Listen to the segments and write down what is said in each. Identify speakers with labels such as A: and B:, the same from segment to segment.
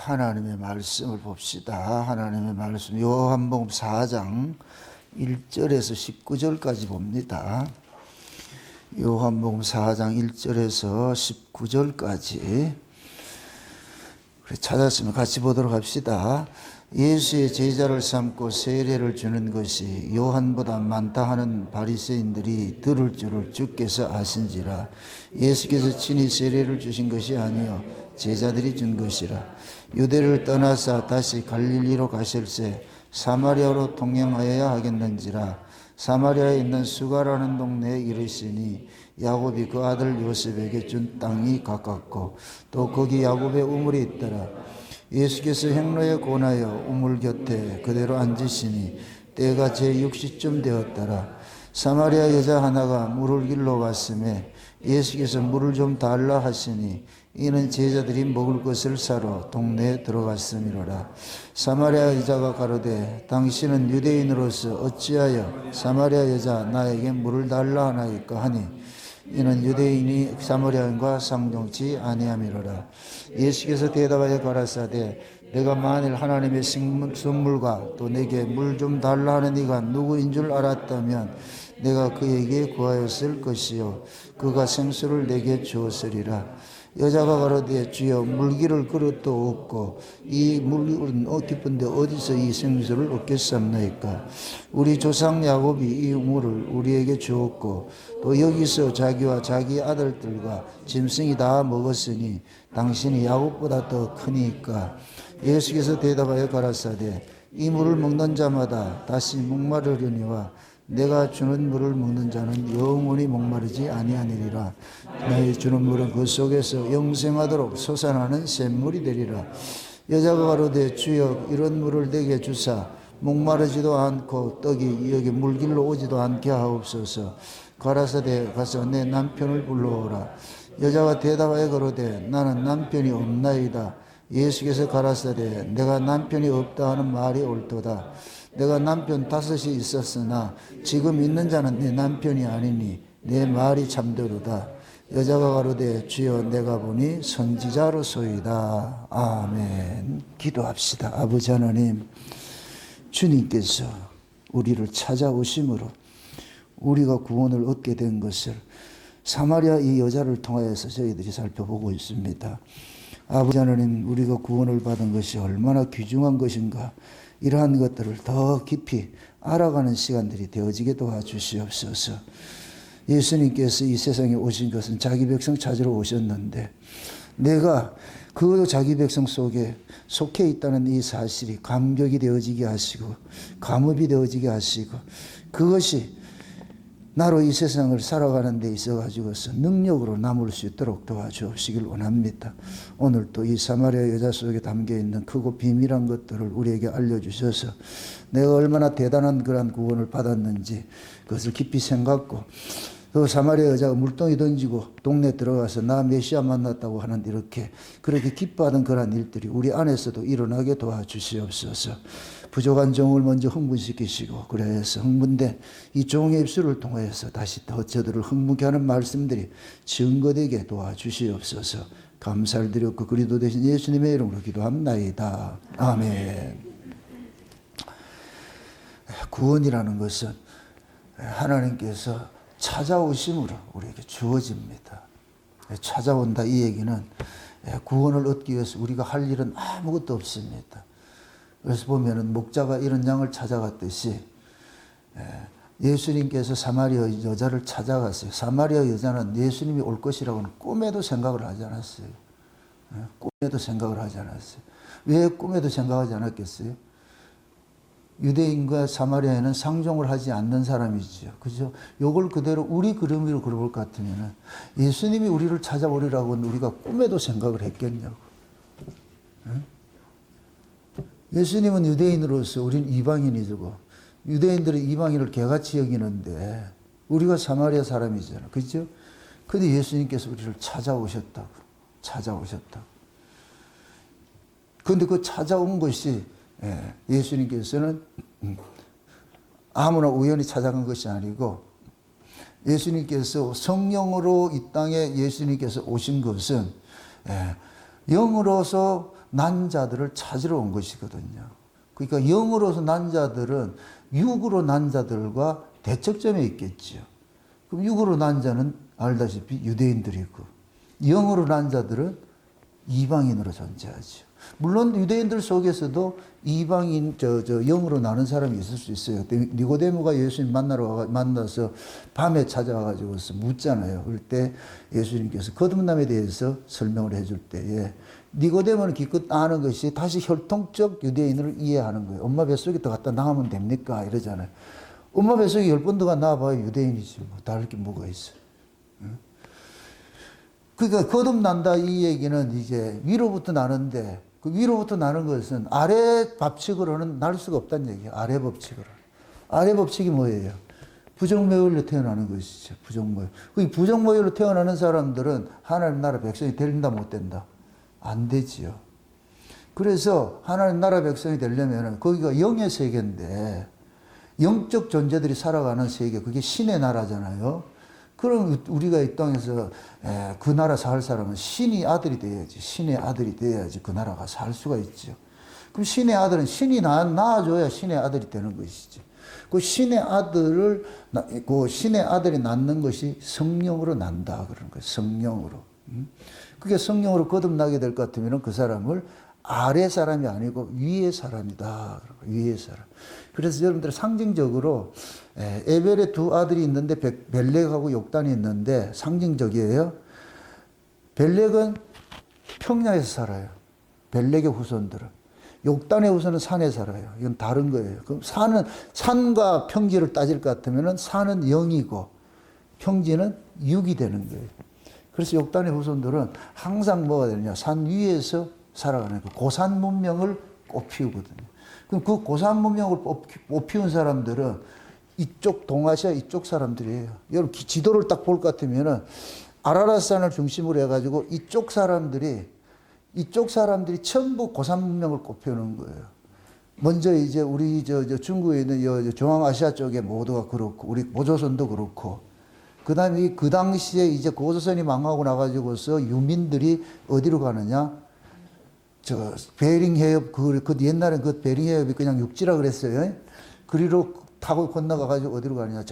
A: 하나님의 말씀을 봅시다. 하나님의 말씀 요한복음 4장 1절에서 19절까지 봅니다. 요한복음 4장 1절에서 19절까지 찾았으면 같이 보도록 합시다. 예수의 제자를 삼고 세례를 주는 것이 요한보다 많다 하는 바리새인들이 들을 줄을 주께서 아신지라. 예수께서 친히 세례를 주신 것이 아니요 제자들이 준 것이라. 유대를 떠나사 다시 갈릴리로 가실새 사마리아로 통행하여야 하겠는지라. 사마리아에 있는 수가라는 동네에 이르시니 야곱이 그 아들 요셉에게 준 땅이 가깝고 또 거기 야곱의 우물이 있더라. 예수께서 행로에 권하여 우물 곁에 그대로 앉으시니 때가 제6시쯤 되었더라. 사마리아 여자 하나가 물을 길러 왔음에 예수께서 물을 좀 달라 하시니 이는 제자들이 먹을 것을 사러 동네에 들어갔음이로라. 사마리아 여자가 가로되 당신은 유대인으로서 어찌하여 사마리아 여자 나에게 물을 달라 하나이까 하니 이는 유대인이 사마리아인과 상종치 아니함이로라. 예수께서 대답하여 가라사대 내가 만일 하나님의 선물과 또 내게 물 좀 달라 하는 이가 누구인 줄 알았다면 내가 그에게 구하였을 것이요 그가 생수를 내게 주었으리라. 여자가 가로되 주여 물기를 그릇도 없고 이 물은 깊은데 어디서 이 생수를 얻겠습니까? 우리 조상 야곱이 이 우물을 우리에게 주었고 또 여기서 자기와 자기 아들들과 짐승이 다 먹었으니 당신이 야곱보다 더 크니까. 예수께서 대답하여 가라사대 이 물을 먹는 자마다 다시 목마르려니와 내가 주는 물을 먹는 자는 영원히 목마르지 아니하니라. 나의 주는 물은 그 속에서 영생하도록 솟아나는 샘물이 되리라. 여자가 가로되 주여 이런 물을 내게 주사 목마르지도 않고 떡이 여기 물길로 오지도 않게 하옵소서. 가라사대 가서 내 남편을 불러오라. 여자가 대답하여 가로되 나는 남편이 없나이다. 예수께서 가라사대 내가 남편이 없다 하는 말이 옳도다. 내가 남편 5이 있었으나 지금 있는 자는 내 남편이 아니니 내 말이 참되도다. 여자가 가로되 주여 내가 보니 선지자로소이다. 아멘. 기도합시다. 아버지 하나님, 주님께서 우리를 찾아오심으로 우리가 구원을 얻게 된 것을 사마리아 이 여자를 통하여서 저희들이 살펴보고 있습니다. 아버지 하나님, 우리가 구원을 받은 것이 얼마나 귀중한 것인가, 이러한 것들을 더 깊이 알아가는 시간들이 되어지게 도와주시옵소서. 예수님께서 이 세상에 오신 것은 자기 백성 찾으러 오셨는데 내가 그 자기 백성 속에 속해 있다는 이 사실이 감격이 되어지게 하시고 감업이 되어지게 하시고 그것이 나로 이 세상을 살아가는 데 있어가지고서 능력으로 남을 수 있도록 도와주시길 원합니다. 오늘 또 이 사마리아 여자 속에 담겨있는 크고 비밀한 것들을 우리에게 알려주셔서 내가 얼마나 대단한 그런 구원을 받았는지 그것을 깊이 생각하고 그 사마리아 여자가 물동이 던지고 동네 들어가서 나 메시아 만났다고 하는 이렇게 그렇게 기뻐하던 그런 일들이 우리 안에서도 일어나게 도와주시옵소서. 부족한 종을 먼저 흥분시키시고 그래서 흥분된 이 종의 입술을 통해서 다시 더 저들을 흥분케 하는 말씀들이 증거되게 도와주시옵소서. 감사를 드렸고 그리도 되신 예수님의 이름으로 기도합나이다. 아멘. 구원이라는 것은 하나님께서 찾아오심으로 우리에게 주어집니다. 찾아온다 이 얘기는 구원을 얻기 위해서 우리가 할 일은 아무것도 없습니다. 그래서 보면은 목자가 이런 양을 찾아갔듯이 예수님께서 사마리아 여자를 찾아갔어요. 사마리아 여자는 예수님이 올 것이라고는 꿈에도 생각을 하지 않았어요. 꿈에도 생각을 하지 않았어요. 왜 꿈에도 생각하지 않았겠어요? 유대인과 사마리아에는 상종을 하지 않는 사람이죠. 그죠? 요걸 그대로 우리 그림으로 그려볼 것 같으면 예수님이 우리를 찾아오리라고는 우리가 꿈에도 생각을 했겠냐고. 예수님은 유대인으로서 우리는 이방인이고 유대인들은 이방인을 개같이 여기는데 우리가 사마리아 사람이잖아. 그죠? 근데 예수님께서 우리를 찾아오셨다고. 근데 그 찾아온 것이 예수님께서는 아무나 우연히 찾아간 것이 아니고 예수님께서 성령으로 이 땅에 예수님께서 오신 것은 영으로서 난 자들을 찾으러 온 것이거든요. 그러니까 영으로서 난 자들은 육으로 난 자들과 대척점에 있겠죠. 그럼 육으로 난 자는 알다시피 유대인들이고 영으로 난 자들은 이방인으로 존재하죠. 물론 유대인들 속에서도 이방인 영으로 나는 사람이 있을 수 있어요. 니고데모가 예수님 만나서 밤에 찾아와가지고 묻잖아요. 그럴 때 예수님께서 거듭남에 대해서 설명을 해줄 때에 니고데모는 기껏 아는 것이 다시 혈통적 유대인을 이해하는 거예요. 엄마 뱃속에 더 갖다 낳으면 됩니까? 이러잖아요. 엄마 뱃속에 10번 더 낳아봐야 유대인이지 뭐 다를 게 뭐가 있어. 그러니까 거듭난다 이 얘기는 이제 위로부터 나는데 그 위로부터 나는 것은 아래 법칙으로는 날 수가 없다는 얘기예요. 아래 법칙으로. 아래 법칙이 뭐예요? 부정모율로 태어나는 것이죠. 부정모율. 그 부정모율로 태어나는 사람들은 하나님 나라 백성이 된다 못 된다? 안 되지요. 그래서 하나님 나라 백성이 되려면 거기가 영의 세계인데 영적 존재들이 살아가는 세계 그게 신의 나라잖아요. 그럼 우리가 이 땅에서 그 나라 살 사람은 신의 아들이 돼야지. 신의 아들이 돼야지 그 나라가 살 수가 있죠. 그럼 신의 아들은 신이 낳아줘야 신의 아들이 되는 것이지. 그 신의 아들이 낳는 것이 성령으로 난다 그러는 거예요. 성령으로. 그게 성령으로 거듭나게 될 것 같으면 그 사람을 아래 사람이 아니고 위의 사람이다. 위의 사람. 그래서 여러분들 상징적으로 에벨의 두 아들이 있는데 벨렉하고 욕단이 있는데 상징적이에요. 벨렉은 평야에서 살아요. 벨렉의 후손들은. 욕단의 후손은 산에 살아요. 이건 다른 거예요. 그럼 산과 평지를 따질 것 같으면 산은 영이고 평지는 육이 되는 거예요. 그래서 욕단의 후손들은 항상 뭐가 되느냐. 산 위에서 살아가는 그 고산 문명을 꽃피우거든요. 그럼 그 고산 문명을 꽃피운 사람들은 이쪽 동아시아 이쪽 사람들이에요. 여러분 지도를 딱 볼 것 같으면은 아라랏산을 중심으로 해가지고 이쪽 사람들이 전부 고산 문명을 꽃피우는 거예요. 먼저 이제 우리 중국에 있는 중앙아시아 쪽에 모두가 그렇고 우리 고조선도 그렇고 그다음에 그 당시에 이제 고조선이 망하고 나가지고서 유민들이 어디로 가느냐? 베링 해협, 옛날엔 그 베링 해협이 그냥 육지라 그랬어요. 그리로 타고 건너가가지고 어디로 가느냐.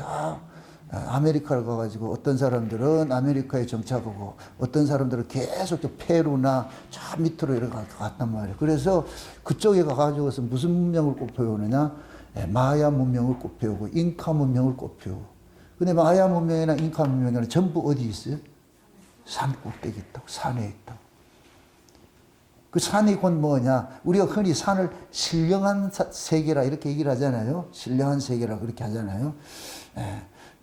A: 아메리카를 가가지고 어떤 사람들은 아메리카에 정착하고 어떤 사람들은 계속 페루나 저 밑으로 이렇게 갔단 말이에요. 그래서 그쪽에 가가지고서 무슨 문명을 꽃피우느냐. 마야 문명을 꽃피우고 잉카 문명을 꽃피우고. 근데 마야 문명이나 잉카 문명에는 전부 어디 있어요? 산 꼭대기 있다고, 산에 있다고. 그 산이 곧 뭐냐? 우리가 흔히 산을 신령한 세계라 이렇게 얘기를 하잖아요. 신령한 세계라 그렇게 하잖아요.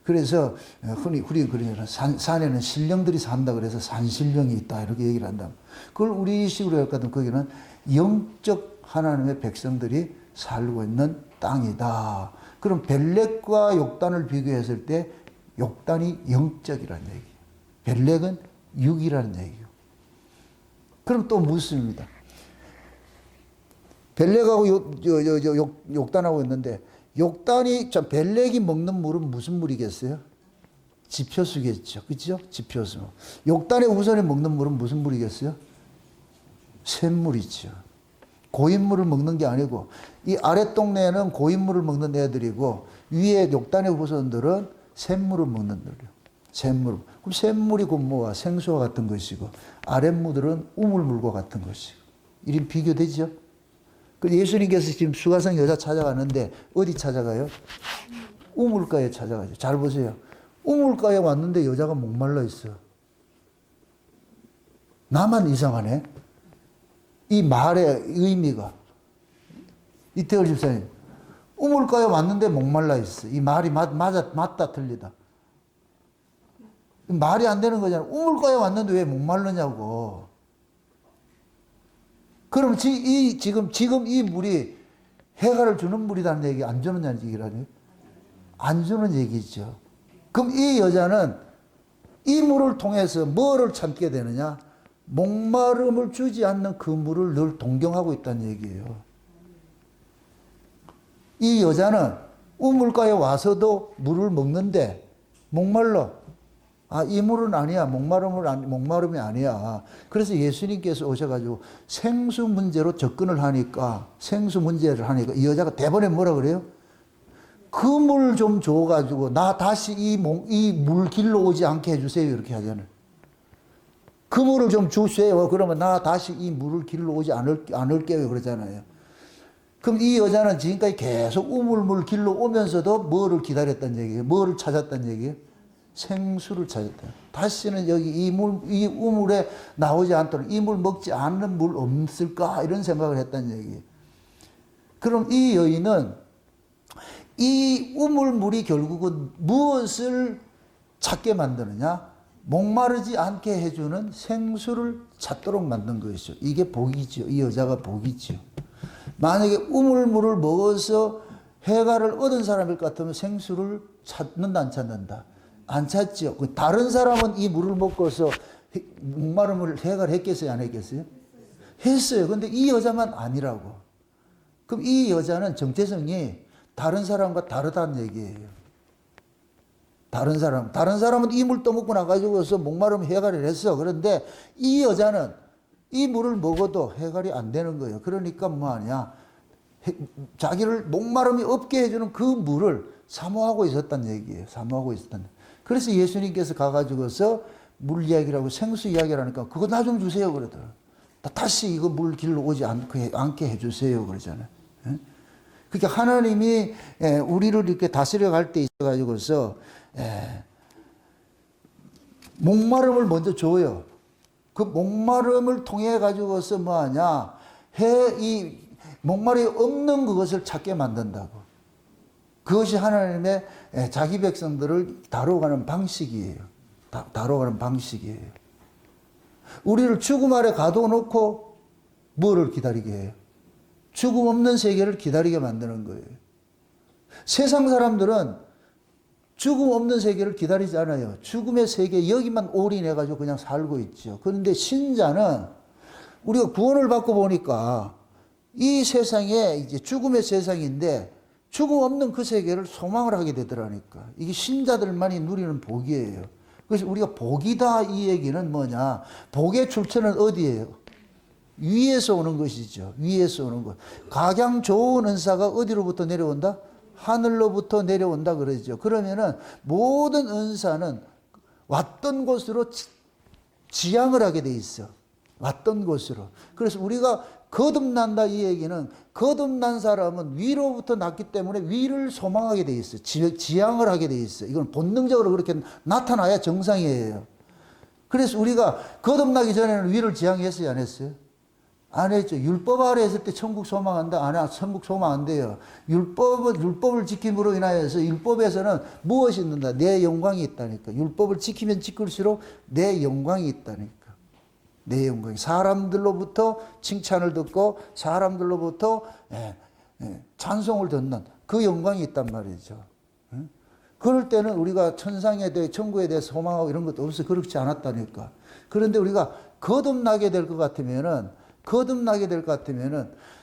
A: 그래서 흔히 그러잖아요. 산에는 신령들이 산다 그래서 산신령이 있다 이렇게 얘기를 한다. 그걸 우리식으로 할 것 같으면 거기는 영적 하나님의 백성들이 살고 있는 땅이다. 그럼 벨렉과 욕단을 비교했을 때 욕단이 영적이라는 얘기예요. 벨렉은 육이라는 얘기예요. 그럼 또 묻습니다. 벨렉하고 욕단하고 있는데 벨렉이 먹는 물은 무슨 물이겠어요? 지표수겠죠. 그렇죠? 지표수. 욕단의 후손이 먹는 물은 무슨 물이겠어요? 샘물이죠. 고인물을 먹는 게 아니고 이 아래 동네에는 고인물을 먹는 애들이고 위에 욕단의 후손들은 샘물을 먹는 애들이에요. 샘물. 그럼 샘물이 곧 뭐와 생수와 같은 것이고 아랫물들은 우물물과 같은 것이고. 이런 비교되죠? 그 예수님께서 지금 수가성 여자 찾아가는데 어디 찾아가요? 우물가에 찾아가죠. 잘 보세요. 우물가에 왔는데 여자가 목말라 있어. 나만 이상하네. 이 말의 의미가. 이태월 집사님. 우물가에 왔는데 목말라 있어. 이 말이 맞다 틀리다. 말이 안 되는 거잖아. 우물가에 왔는데 왜 목말르냐고. 그럼 지금 이 물이 해가를 주는 물이라는 얘기, 안 주는 얘기라니? 안 주는 얘기죠. 그럼 이 여자는 이 물을 통해서 뭐를 참게 되느냐? 목마름을 주지 않는 그 물을 늘 동경하고 있다는 얘기예요. 이 여자는 우물가에 와서도 물을 먹는데 목말라. 아, 이 물은 아니야. 목마름이 아니야. 그래서 예수님께서 오셔가지고 생수 문제로 접근을 하니까, 생수 문제를 하니까 이 여자가 대번에 뭐라 그래요? 그 물 좀 줘가지고 나 다시 이 물 길로 오지 않게 해주세요. 이렇게 하잖아요. 그 물을 좀 주세요. 그러면 나 다시 이 물을 길로 오지 않을게요. 그러잖아요. 그럼 이 여자는 지금까지 계속 우물물 길로 오면서도 뭐를 기다렸단 얘기예요? 뭐를 찾았단 얘기예요? 생수를 찾았다. 다시는 여기 이 우물에 나오지 않도록 이 물 먹지 않는 물 없을까? 이런 생각을 했단 얘기예요. 그럼 이 여인은 이 우물물이 결국은 무엇을 찾게 만드느냐? 목마르지 않게 해주는 생수를 찾도록 만든 것이죠. 이게 복이죠. 이 여자가 복이죠. 만약에 우물물을 먹어서 해가를 얻은 사람일 것 같으면 생수를 찾는다, 안 찾는다? 안 찾죠. 다른 사람은 이 물을 먹고서 목마름을 해가를 했겠어요, 안 했겠어요? 했어요. 근데 이 여자만 아니라고. 그럼 이 여자는 정체성이 다른 사람과 다르다는 얘기예요. 다른 사람은 이 물 떠먹고 나가지고서 목마르면 해갈을 했어. 그런데 이 여자는 이 물을 먹어도 해갈이 안 되는 거예요. 그러니까 뭐하냐? 자기를 목마름이 없게 해주는 그 물을 사모하고 있었단 얘기예요. 사모하고 있었단. 그래서 예수님께서 가가지고서 물 이야기라고 생수 이야기를 하니까 그거 나 좀 주세요. 그러더라고요. 다시 이거 물 길로 오지 않게 해주세요. 그러잖아요. 그러니까 하나님이 우리를 이렇게 다스려 갈 때 있어가지고서 목마름을 먼저 줘요. 그 목마름을 통해 가지고서 뭐하냐? 이 목마름이 없는 그것을 찾게 만든다고. 그것이 하나님의 자기 백성들을 다뤄가는 방식이에요. 다뤄가는 방식이에요. 우리를 죽음 아래 가둬놓고 뭐를 기다리게 해요? 죽음 없는 세계를 기다리게 만드는 거예요. 세상 사람들은 죽음 없는 세계를 기다리지 않아요. 죽음의 세계 여기만 올인해가지고 그냥 살고 있죠. 그런데 신자는 우리가 구원을 받고 보니까 이 세상에 이제 죽음의 세상인데 죽음 없는 그 세계를 소망을 하게 되더라니까. 이게 신자들만이 누리는 복이에요. 그래서 우리가 복이다 이 얘기는 뭐냐? 복의 출처는 어디예요? 위에서 오는 것이죠. 위에서 오는 것. 가장 좋은 은사가 어디로부터 내려온다? 하늘로부터 내려온다 그러죠. 그러면은 모든 은사는 왔던 곳으로 지향을 하게 돼 있어. 왔던 곳으로. 그래서 우리가 거듭난다 이 얘기는 거듭난 사람은 위로부터 났기 때문에 위를 소망하게 돼 있어. 지향을 하게 돼 있어. 이건 본능적으로 그렇게 나타나야 정상이에요. 그래서 우리가 거듭나기 전에는 위를 지향했어요, 안 했어요? 안 했죠. 율법 아래 있을 때 천국 소망한다? 안 해. 천국 소망 안 돼요. 율법을 지킴으로 인하여서 율법에서는 무엇이 있는가? 내 영광이 있다니까. 율법을 지키면 지킬수록 내 영광이 있다니까. 내 영광이. 사람들로부터 칭찬을 듣고 사람들로부터 찬송을 듣는 그 영광이 있단 말이죠. 그럴 때는 우리가 천상에 대해 천국에 대해 소망하고 이런 것도 없어. 그렇지 않았다니까. 그런데 우리가 거듭나게 될 것 같으면은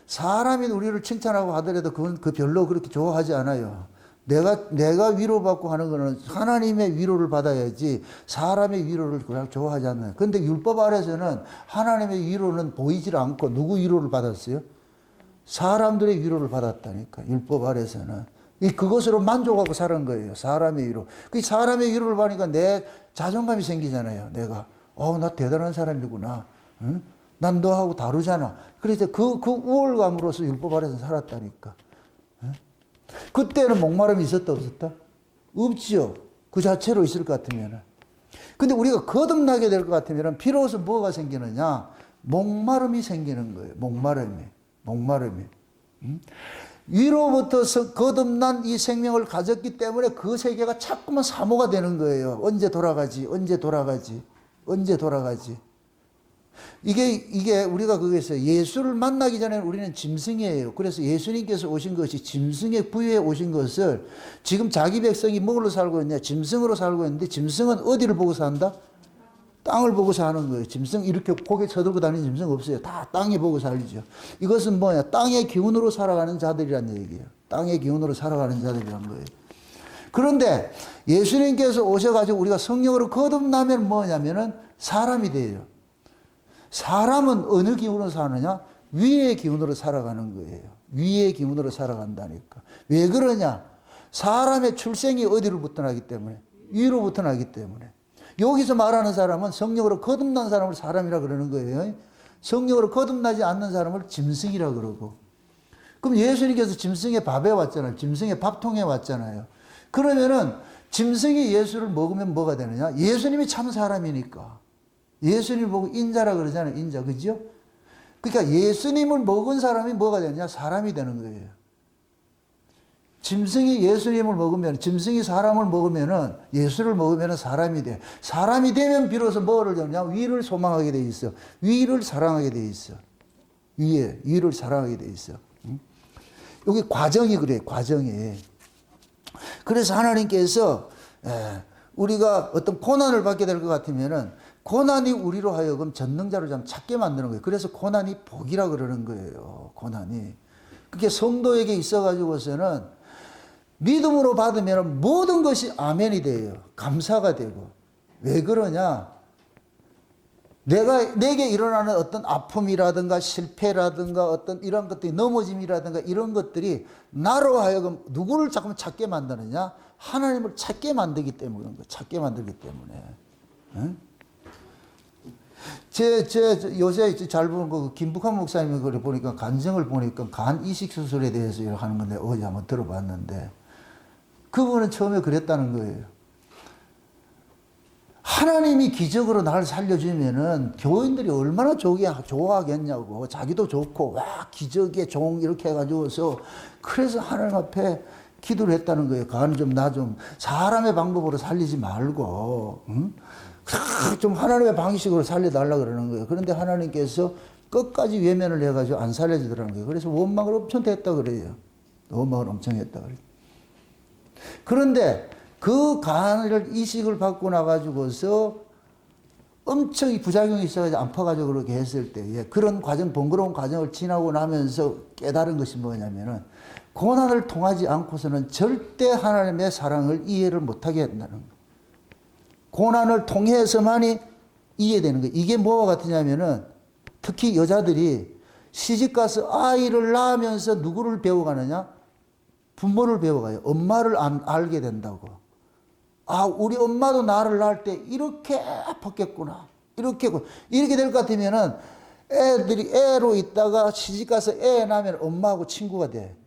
A: 사람이 우리를 칭찬하고 하더라도 그건 별로 그렇게 좋아하지 않아요. 내가 위로받고 하는 거는 하나님의 위로를 받아야지 사람의 위로를 그냥 좋아하지 않아요. 그런데 율법 아래서는 하나님의 위로는 보이질 않고 누구 위로를 받았어요? 사람들의 위로를 받았다니까. 율법 아래서는. 그것으로 만족하고 사는 거예요. 사람의 위로. 그 사람의 위로를 받으니까 내 자존감이 생기잖아요. 내가 나 대단한 사람이구나. 응? 난 너하고 다르잖아. 그래서 그 우월감으로서 율법 아래서 살았다니까. 그때는 목마름이 있었다 없었다? 없지요. 그 자체로 있을 것 같으면. 근데 우리가 거듭나게 될 것 같으면 비로소 뭐가 생기느냐? 목마름이 생기는 거예요. 목마름이. 위로부터 거듭난 이 생명을 가졌기 때문에 그 세계가 자꾸만 사모가 되는 거예요. 언제 돌아가지? 이게 우리가 거기서 예수를 만나기 전에 우리는 짐승이에요. 그래서 예수님께서 오신 것이 짐승의 부위에 오신 것을 지금 자기 백성이 뭘로 살고 있냐? 짐승으로 살고 있는데 짐승은 어디를 보고 산다? 땅을 보고 사는 거예요. 짐승 이렇게 고개 쳐들고 다니는 짐승 없어요. 다 땅에 보고 살죠. 이것은 뭐냐? 땅의 기운으로 살아가는 자들이란 얘기예요. 땅의 기운으로 살아가는 자들이란 거예요. 그런데 예수님께서 오셔가지고 우리가 성령으로 거듭나면 뭐냐면은 사람이 돼요. 사람은 어느 기운으로 사느냐? 위의 기운으로 살아가는 거예요. 위의 기운으로 살아간다니까. 왜 그러냐? 사람의 출생이 어디로부터 나기 때문에? 위로부터 나기 때문에. 여기서 말하는 사람은 성령으로 거듭난 사람을 사람이라 그러는 거예요. 성령으로 거듭나지 않는 사람을 짐승이라 그러고. 그럼 예수님께서 짐승의 밥에 왔잖아요. 짐승의 밥통에 왔잖아요. 그러면은 짐승이 예수를 먹으면 뭐가 되느냐? 예수님이 참 사람이니까. 예수님을 보고 인자라 그러잖아요. 인자. 그죠? 그러니까 예수님을 먹은 사람이 뭐가 되느냐? 사람이 되는 거예요. 짐승이 예수님을 먹으면, 짐승이 사람을 먹으면은, 예수를 먹으면은 사람이 돼. 사람이 되면 비로소 뭐를 되느냐? 위를 소망하게 돼 있어. 위를 사랑하게 돼 있어. 위를 사랑하게 돼 있어. 여기 과정이 그래, 과정이. 그래서 하나님께서, 우리가 어떤 고난을 받게 될 것 같으면은, 고난이 우리로 하여금 전능자를 좀 찾게 만드는 거예요. 그래서 고난이 복이라 그러는 거예요. 고난이. 그게 성도에게 있어가지고서는 믿음으로 받으면 모든 것이 아멘이 돼요. 감사가 되고. 왜 그러냐? 내게 일어나는 어떤 아픔이라든가 실패라든가 어떤 이런 것들이 넘어짐이라든가 이런 것들이 나로 하여금 누구를 자꾸 찾게 만드느냐? 하나님을 찾게 만들기 때문에 그런 거예요. 찾게 만들기 때문에. 응? 요새 잘 보는 그 김북한 목사님이 그래 보니까 간증을 보니까 간 이식 수술에 대해서 하는 건데 어제 한번 들어봤는데 그분은 처음에 그랬다는 거예요. 하나님이 기적으로 나를 살려주면은 교인들이 얼마나 좋아하겠냐고. 자기도 좋고, 와, 기적의 종 이렇게 해가지고서 그래서 하나님 앞에 기도를 했다는 거예요. 간 좀 나 좀 사람의 방법으로 살리지 말고, 응? 좀 하나님의 방식으로 살려달라 그러는 거예요. 그런데 하나님께서 끝까지 외면을 해가지고 안 살려주더라는 거예요. 그래서 원망을 엄청 했다 그래요. 원망을 엄청 했다 그래요. 그런데 그 간을 이식을 받고 나가지고서 엄청 부작용이 있어가지고 아파가지고 그렇게 했을 때, 그런 과정, 번거로운 과정을 지나고 나면서 깨달은 것이 뭐냐면은, 고난을 통하지 않고서는 절대 하나님의 사랑을 이해를 못하게 한다는 거예요. 고난을 통해서만이 이해되는 거예요. 이게 뭐와 같으냐면은, 특히 여자들이 시집가서 아이를 낳으면서 누구를 배워가느냐? 부모를 배워가요. 엄마를 알게 된다고. 아, 우리 엄마도 나를 낳을 때 이렇게 아팠겠구나. 이렇게 될 것 같으면은 애들이 애로 있다가 시집가서 애 낳으면 엄마하고 친구가 돼.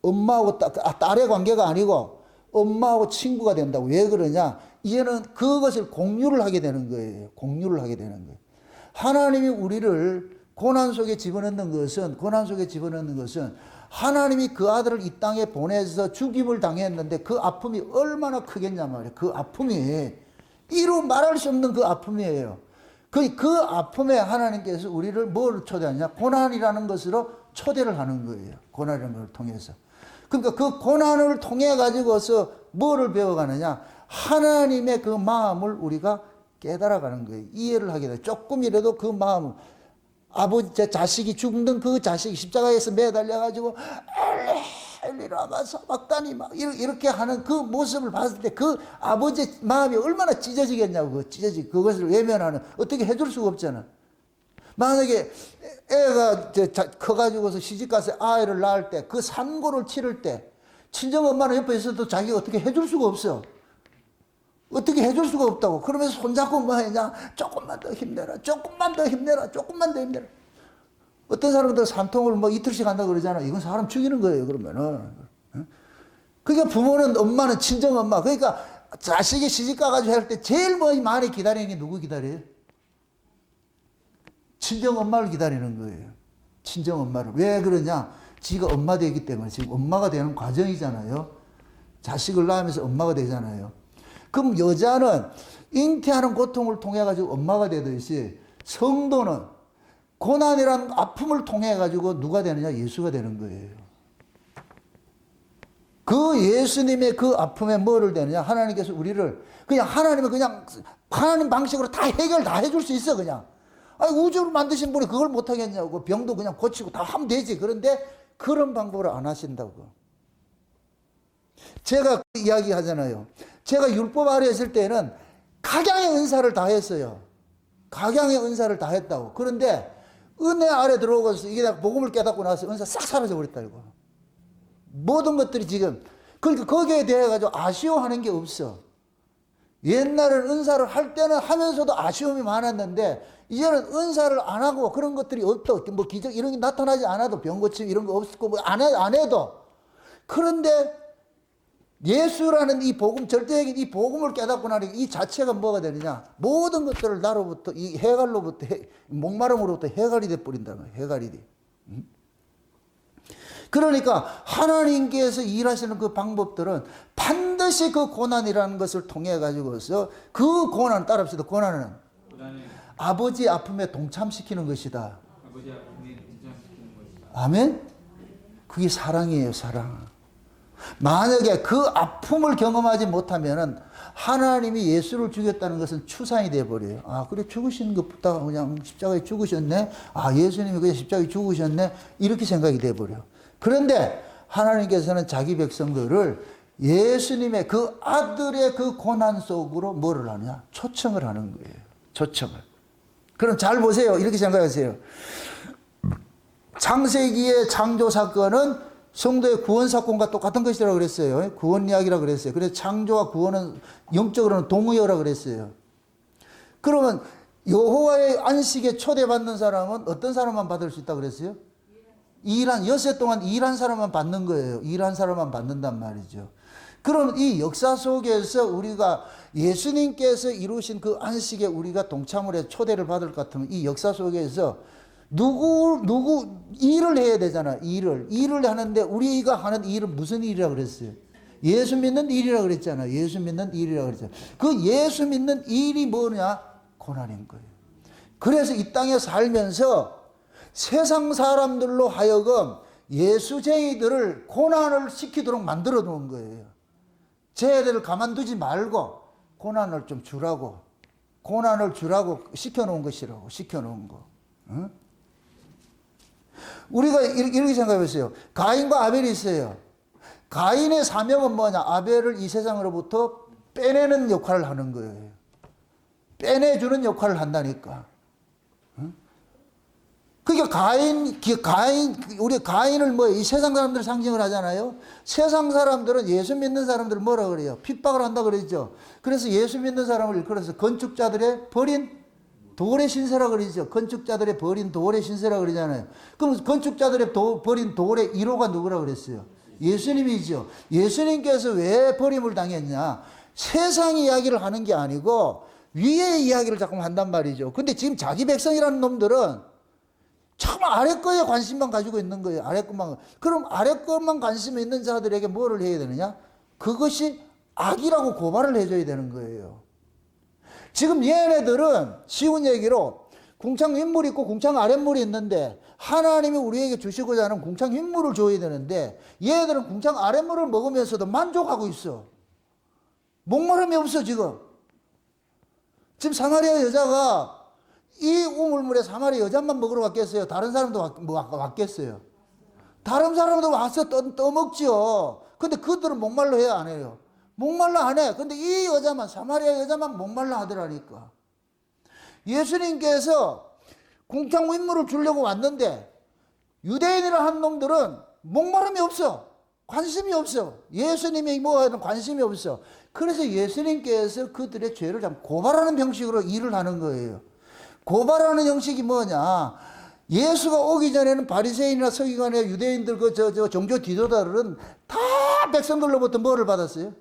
A: 엄마하고 딸의 관계가 아니고 엄마하고 친구가 된다고. 왜 그러냐? 이제는 그것을 공유를 하게 되는 거예요. 공유를 하게 되는 거예요. 하나님이 우리를 고난 속에 집어넣는 것은 하나님이 그 아들을 이 땅에 보내서 죽임을 당했는데 그 아픔이 얼마나 크겠냐 말이에요. 그 아픔이 이루 말할 수 없는 그 아픔이에요. 그 아픔에 하나님께서 우리를 뭘 초대하냐? 고난이라는 것으로 초대를 하는 거예요. 고난이라는 걸 통해서. 그러니까 그 고난을 통해 가지고서 뭐를 배워가느냐? 하나님의 그 마음을 우리가 깨달아가는 거예요. 이해를 하게 돼요. 조금이라도 그 마음을. 아버지, 제 자식이 죽는 그 자식이 십자가에서 매달려가지고, 엘리라마 사박다니, 막, 이렇게 하는 그 모습을 봤을 때 그 아버지의 마음이 얼마나 찢어지겠냐고, 그것을 외면하는, 어떻게 해줄 수가 없잖아. 만약에 애가 커가지고서 시집가서 아이를 낳을 때, 그 산고를 치를 때, 친정 엄마는 옆에 있어도 자기가 어떻게 해줄 수가 없어. 어떻게 해줄 수가 없다고. 그러면서 손잡고 뭐 하냐? 조금만 더 힘내라. 조금만 더 힘내라. 조금만 더 힘내라. 어떤 사람들 산통을 뭐 이틀씩 한다 그러잖아. 이건 사람 죽이는 거예요, 그러면은. 그러니까 부모는, 엄마는 친정 엄마. 그러니까 자식이 시집 가가지고 할 때 제일 뭐 많이 기다리는 게 누구 기다려요? 친정 엄마를 기다리는 거예요. 친정 엄마를. 왜 그러냐? 지가 엄마 되기 때문에. 지금 엄마가 되는 과정이잖아요. 자식을 낳으면서 엄마가 되잖아요. 그럼 여자는 잉태하는 고통을 통해 가지고 엄마가 되듯이 성도는 고난이라는 아픔을 통해 가지고 누가 되느냐? 예수가 되는 거예요. 그 예수님의 그 아픔에 뭐를 되느냐? 하나님께서 우리를 그냥 하나님 방식으로 다 해결 다 해줄 수 있어 그냥. 아니 우주를 만드신 분이 그걸 못 하겠냐고. 병도 그냥 고치고 다 하면 되지. 그런데 그런 방법을 안 하신다고. 제가 이야기하잖아요. 제가 율법 아래 있을 때는 각양의 은사를 다 했어요. 각양의 은사를 다 했다고. 그런데 은혜 아래 들어오고서 이게 내가 복음을 깨닫고 나서 은사 싹 사라져 버렸다 이거. 모든 것들이 지금 그러니까 거기에 대해 가지고 아쉬워하는 게 없어. 옛날에는 은사를 할 때는 하면서도 아쉬움이 많았는데 이제는 은사를 안 하고 그런 것들이 없다. 뭐 기적 이런 게 나타나지 않아도 병 고침 이런 거 없고 뭐 안 해도 그런데 예수라는 이 복음 절대적인 이 복음을 깨닫고 나니 이 자체가 뭐가 되느냐? 모든 것들을 나로부터 이 해갈로부터 목마름으로부터 해갈이 돼 버린다는 거예요. 해갈이 돼. 그러니까 하나님께서 일하시는 그 방법들은 반드시 그 고난이라는 것을 통해 가지고서 그 고난 따라합시다. 고난은 아버지 아픔에 동참시키는 것이다.
B: 아버지 아픔에 동참시키는 것이다.
A: 아멘. 그게 사랑이에요, 사랑. 만약에 그 아픔을 경험하지 못하면은 하나님이 예수를 죽였다는 것은 추상이 돼 버려요. 아, 그래 죽으신 것보다 그냥 십자가에 죽으셨네. 아, 예수님이 그냥 십자가에 죽으셨네. 이렇게 생각이 돼 버려. 그런데 하나님께서는 자기 백성들을 예수님의 그 아들의 그 고난 속으로 뭐를 하냐? 초청을 하는 거예요. 초청을. 그럼 잘 보세요. 이렇게 생각하세요. 창세기의 창조 사건은 성도의 구원 사건과 똑같은 것이라고 그랬어요. 구원 이야기라고 그랬어요. 그래서 창조와 구원은 영적으로는 동의어라고 그랬어요. 그러면 여호와의 안식에 초대받는 사람은 어떤 사람만 받을 수 있다고 그랬어요? 엿새 동안 일한 사람만 받는 거예요. 일한 사람만 받는단 말이죠. 그럼 이 역사 속에서 우리가 예수님께서 이루신 그 안식에 우리가 동참을 해 초대를 받을 것 같으면 이 역사 속에서 누구 일을 해야 되잖아. 일을 하는데 우리가 하는 일은 무슨 일이라고 그랬어요? 예수 믿는 일이라고 그랬잖아. 예수 믿는 일이라고 그랬잖아. 그 예수 믿는 일이 뭐냐? 고난인 거예요. 그래서 이 땅에 살면서 세상 사람들로 하여금 예수쟁이들을 고난을 시키도록 만들어 놓은 거예요. 쟤들을 가만두지 말고 고난을 좀 주라고 시켜놓은 것이라고 시켜놓은 거. 응? 우리가 이렇게 생각해 보세요. 가인과 아벨이 있어요. 가인의 사명은 뭐냐? 아벨을 이 세상으로부터 빼내는 역할을 하는 거예요. 빼내주는 역할을 한다니까. 응? 그러니까 우리 가인을 이 세상 사람들 상징을 하잖아요. 세상 사람들은 예수 믿는 사람들을 뭐라 그래요? 핍박을 한다 그러죠. 그래서 예수 믿는 사람을 일컬어서 건축자들의 버린 돌의 신세라 그러죠. 건축자들의 버린 돌의 신세라 그러잖아요. 그럼 건축자들의 버린 돌의 1호가 누구라 그랬어요? 예수님이죠. 예수님께서 왜 버림을 당했냐? 세상 이야기를 하는 게 아니고 위의 이야기를 자꾸 한단 말이죠. 근데 지금 자기 백성이라는 놈들은 참 아래 거에 관심만 가지고 있는 거예요. 아래 것만. 그럼 아래 것만 관심이 있는 자들에게 뭐를 해야 되느냐? 그것이 악이라고 고발을 해줘야 되는 거예요. 지금 얘네들은 쉬운 얘기로 궁창 윗물이 있고 궁창 아랫물이 있는데 하나님이 우리에게 주시고자 하는 궁창 윗물을 줘야 되는데 얘들은 궁창 아랫물을 먹으면서도 만족하고 있어. 목마름이 없어 지금. 지금 사마리아 여자가 이 우물물에 사마리아 여자만 먹으러 왔겠어요? 다른 사람도 왔겠어요? 다른 사람도 와서 떠먹지요. 근데 그들은 목말라 해야 안 해요? 목말라 안 해. 근데 이 여자만, 사마리아 여자만 목말라 하더라니까. 예수님께서 궁창 윗물을 주려고 왔는데 유대인이라 한 놈들은 목마름이 없어. 관심이 없어. 예수님이 뭐하는 관심이 없어. 그래서 예수님께서 그들의 죄를 좀 고발하는 형식으로 일을 하는 거예요. 고발하는 형식이 뭐냐? 예수가 오기 전에는 바리새인이나 서기관이나 유대인들 종교 지도자들은 다 백성들로부터 뭐를 받았어요?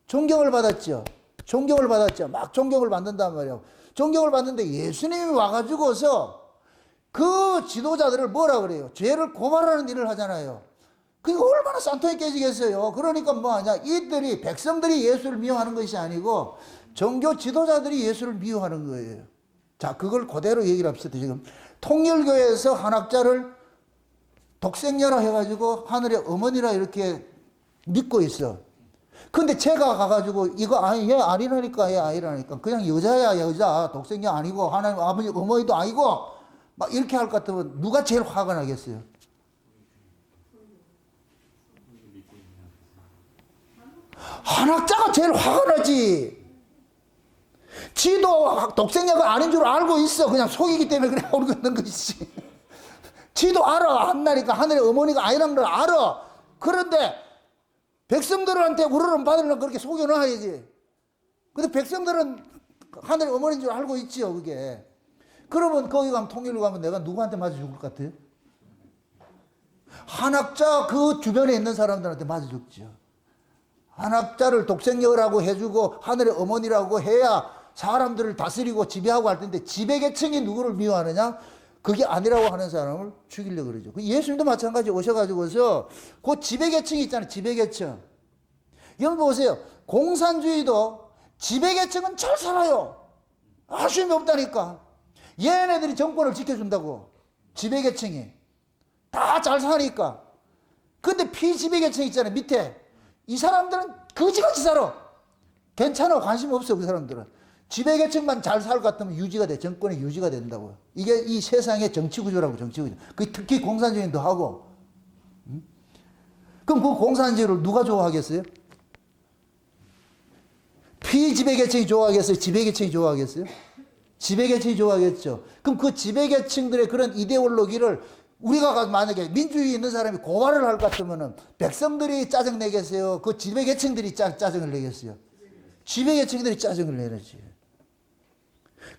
A: 존경을 받았죠. 존경을 받았죠. 막 존경을 받는단 말이에요. 존경을 받는데 예수님이 와가지고서 그 지도자들을 뭐라 그래요? 죄를 고발하는 일을 하잖아요. 그게 얼마나 싼통이 깨지겠어요. 그러니까 뭐하냐? 이들이 백성들이 예수를 미워하는 것이 아니고 종교 지도자들이 예수를 미워하는 거예요. 자, 그걸 그대로 얘기를 합시다. 지금 통일교에서 한학자를 독생녀라 해가지고 하늘의 어머니라 이렇게 믿고 있어. 근데 제가 가가지고 이거 아니 얘 아니라니까 얘 아니라니까 그냥 여자야 여자 독생녀 아니고 하나님 아버지 어머니도 아니고 막 이렇게 할 것 같으면 누가 제일 화가 나겠어요? 한학자가 제일 화가 나지. 지도 독생자가 아닌 줄 알고 있어. 그냥 속이기 때문에 그래 오르고 있는 것이지. 지도 알아. 한나니까 하늘의 어머니가 아니라는 걸 알아. 그런데 백성들한테 우러름 받으려면 그렇게 속여놔야지. 근데 백성들은 하늘의 어머니인 줄 알고 있지요, 그게. 그러면 거기 가면 통일로 가면 내가 누구한테 맞아 죽을 것 같아요? 한학자 그 주변에 있는 사람들한테 맞아 죽죠. 한학자를 독생녀라고 해주고 하늘의 어머니라고 해야 사람들을 다스리고 지배하고 할 텐데 지배계층이 누구를 미워하느냐? 그게 아니라고 하는 사람을 죽이려고 그러죠. 예수님도 마찬가지 오셔가지고서 그 지배계층이 있잖아요. 지배계층. 여러분 보세요. 공산주의도 지배계층은 잘 살아요. 아쉬움이 없다니까. 얘네들이 정권을 지켜준다고. 지배계층이. 다 잘 사니까. 근데 피지배계층 있잖아요. 밑에. 이 사람들은 거지같이 살아. 괜찮아. 관심 없어. 그 사람들은. 지배계층만 잘 살 것 같으면 유지가 돼. 정권이 유지가 된다고요. 이게 이 세상의 정치구조라고, 정치구조. 특히 공산주의도 하고. 그럼 그 공산주의를 누가 좋아하겠어요? 피지배계층이 좋아하겠어요? 지배계층이 좋아하겠어요? 지배계층이 좋아하겠죠. 그럼 그 지배계층들의 그런 이데올로기를 우리가 만약에 민주주의 있는 사람이 고발을 할 것 같으면은 백성들이 짜증내겠어요? 그 지배계층들이 짜증을 내겠어요? 지배계층들이 짜증을 내야지.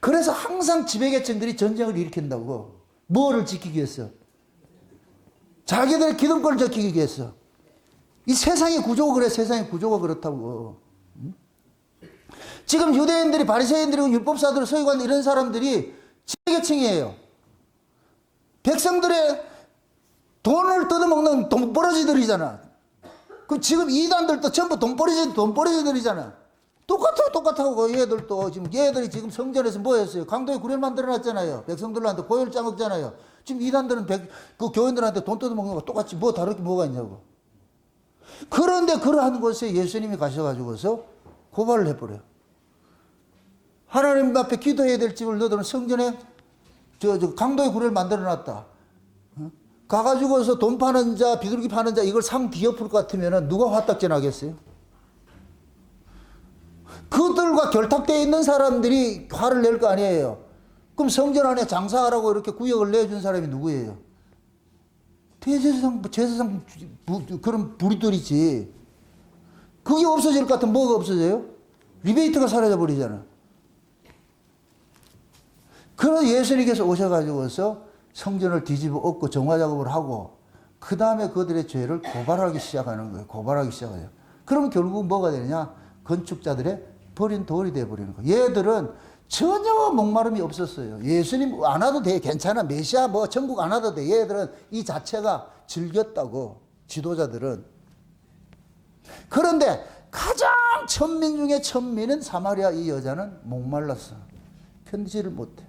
A: 그래서 항상 지배계층들이 전쟁을 일으킨다고. 뭐를 지키기 위해서? 자기들의 기득권을 지키기 위해서. 이 세상의 구조가 그래. 세상의 구조가 그렇다고. 지금 유대인들이 바리새인들이고 율법사들 서기관 이런 사람들이 지배계층이에요. 백성들의 돈을 뜯어먹는 돈벌어지들이잖아. 그 지금 이단들도 전부 돈벌어지들이잖아. 똑같아요. 얘들도 지금 얘들이 지금 성전에서 뭐 했어요? 강도의 구례를 만들어놨잖아요. 백성들한테 고혈 짜먹잖아요. 지금 이단들은 그 교인들한테 돈 뜯어먹는 거 똑같이 뭐 다를 게 뭐가 있냐고. 그런데 그러한 곳에 예수님이 가셔가지고서 고발을 해버려요. 하나님 앞에 기도해야 될 집을 너희들은 성전에 강도의 구례를 만들어놨다. 가가지고서 돈 파는 자, 비둘기 파는 자 이걸 상 뒤엎을 것 같으면 누가 화딱지 나겠어요? 그들과 결탁되어 있는 사람들이 화를 낼 거 아니에요. 그럼 성전 안에 장사하라고 이렇게 구역을 내준 사람이 누구예요? 대제사장, 제사장 그런 부리들이지. 그게 없어질 것 같으면 뭐가 없어져요? 리베이트가 사라져 버리잖아. 그래서 예수님께서 오셔가지고서 성전을 뒤집어 엎고 정화 작업을 하고 그 다음에 그들의 죄를 고발하기 시작하는 거예요. 고발하기 시작해요. 그럼 결국 뭐가 되느냐? 건축자들의 버린 돌이 되어버리는 거예요. 얘들은 전혀 목마름이 없었어요. 예수님 안 와도 돼. 괜찮아. 메시아 뭐 천국 안 와도 돼. 얘들은 이 자체가 즐겼다고. 지도자들은. 그런데 가장 천민 중에 천민은 사마리아 이 여자는 목말랐어. 편지를 못해.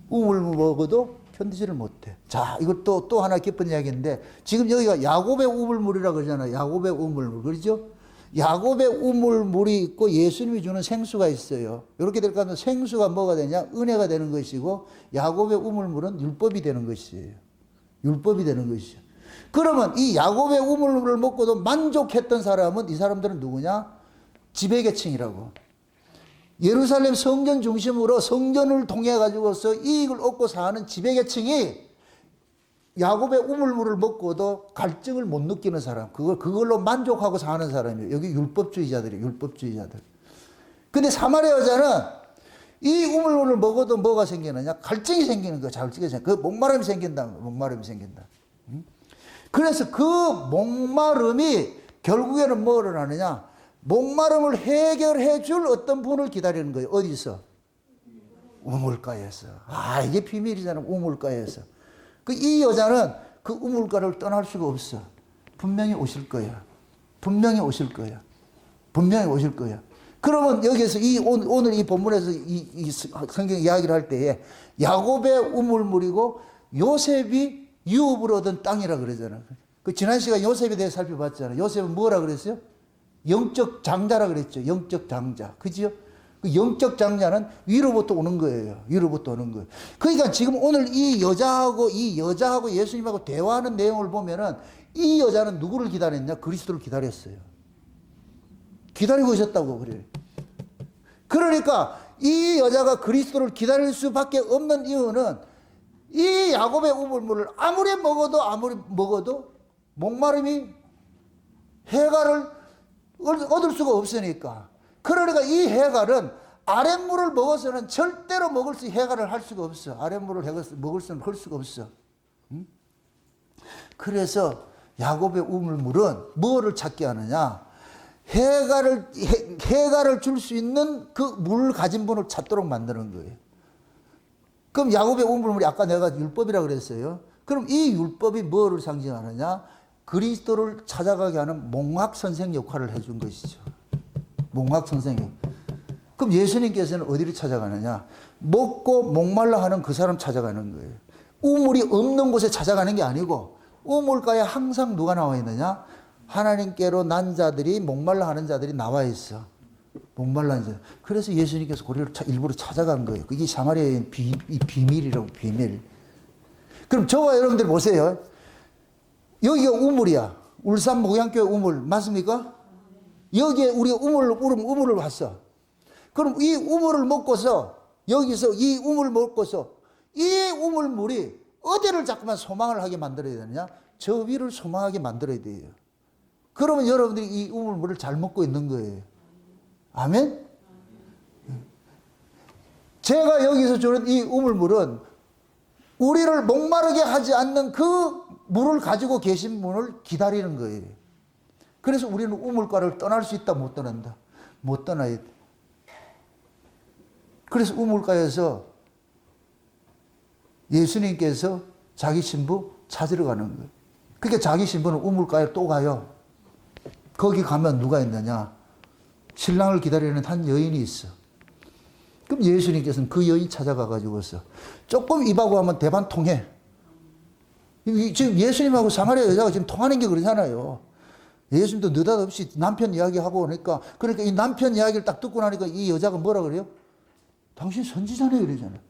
A: 우물 먹어도 편지를 못해. 자, 이것도 또 하나 기쁜 이야기인데 지금 여기가 야곱의 우물물이라고 그러잖아요. 야곱의 우물물. 그렇죠? 야곱의 우물물이 있고 예수님이 주는 생수가 있어요. 이렇게 될 거면 생수가 뭐가 되냐? 은혜가 되는 것이고 야곱의 우물물은 율법이 되는 것이에요. 율법이 되는 것이죠. 그러면 이 야곱의 우물물을 먹고도 만족했던 사람은 이 사람들은 누구냐? 지배계층이라고. 예루살렘 성전 중심으로 성전을 통해 가지고서 이익을 얻고 사는 지배계층이 야곱의 우물물을 먹고도 갈증을 못 느끼는 사람, 그걸로 만족하고 사는 사람이에요. 여기 율법주의자들이에요. 율법주의자들. 근데 사마리아 여자는 이 우물물을 먹어도 뭐가 생기느냐? 갈증이 생기는 거야. 갈증이 생겨. 그 목마름이 생긴다. 목마름이 생긴다. 그래서 그 목마름이 결국에는 뭐를 하느냐? 목마름을 해결해 줄 어떤 분을 기다리는 거예요. 어디서? 우물가에서. 아, 이게 비밀이잖아. 우물가에서. 이 여자는 그 우물가를 떠날 수가 없어. 분명히 오실 거야. 분명히 오실 거야. 분명히 오실 거야. 그러면 여기서 오늘 이 본문에서 이 성경 이야기를 할 때에 야곱의 우물물이고 요셉이 유업을 얻은 땅이라 그러잖아. 그 지난 시간에 요셉에 대해 살펴봤잖아. 요셉은 뭐라 그랬어요? 영적 장자라 그랬죠. 영적 장자. 그죠? 그 영적 장자는 위로부터 오는 거예요. 위로부터 오는 거예요. 그러니까 지금 오늘 이 여자하고 예수님하고 대화하는 내용을 보면은 이 여자는 누구를 기다렸냐? 그리스도를 기다렸어요. 기다리고 있었다고 그래. 그러니까 이 여자가 그리스도를 기다릴 수밖에 없는 이유는 이 야곱의 우물물을 아무리 먹어도 목마름이 해갈을 얻을 수가 없으니까. 그러니까 이 해갈은 아랫물을 먹어서는 절대로 해갈을 할 수가 없어. 아랫물을 먹을 수가 없어. 응? 그래서 야곱의 우물물은 뭐를 찾게 하느냐? 해갈을 줄 수 있는 그 물 가진 분을 찾도록 만드는 거예요. 그럼 야곱의 우물물이 아까 내가 율법이라고 그랬어요. 그럼 이 율법이 뭐를 상징하느냐? 그리스도를 찾아가게 하는 몽학선생 역할을 해준 것이죠. 몽학선생. 그럼 예수님께서는 어디를 찾아가느냐? 먹고 목말라 하는 그 사람 찾아가는 거예요. 우물이 없는 곳에 찾아가는 게 아니고, 우물가에 항상 누가 나와 있느냐? 하나님께로 난 자들이, 목말라 하는 자들이 나와 있어. 목말라 하는 자. 그래서 예수님께서 고리를 일부러 찾아간 거예요. 그게 사마리아의 비밀이라고, 비밀. 그럼 저와 여러분들 보세요. 여기가 우물이야. 울산 목양교회 우물. 맞습니까? 여기에 우리가 우물을 봤어. 그럼 이 우물을 먹고서, 여기서 이 우물을 먹고서, 이 우물물이 어디를 자꾸만 소망을 하게 만들어야 되느냐? 저 위를 소망하게 만들어야 돼요. 그러면 여러분들이 이 우물물을 잘 먹고 있는 거예요. 아멘? 제가 여기서 주는 이 우물물은 우리를 목마르게 하지 않는 그 물을 가지고 계신 분을 기다리는 거예요. 그래서 우리는 우물가를 떠날 수 있다, 못 떠난다? 못 떠나야 돼. 그래서 우물가에서 예수님께서 자기 신부 찾으러 가는 거예요. 그러니까 자기 신부는 우물가에 또 가요. 거기 가면 누가 있느냐? 신랑을 기다리는 한 여인이 있어. 그럼 예수님께서는 그 여인 찾아가가지고서 조금 입하고 하면 대반 통해. 지금 예수님하고 사마리아 여자가 지금 통하는 게 그러잖아요. 예수님도 느닷없이 남편 이야기하고 그러니까 이 남편 이야기를 딱 듣고 나니까 이 여자가 뭐라 그래요? 당신 선지자네 이러잖아요.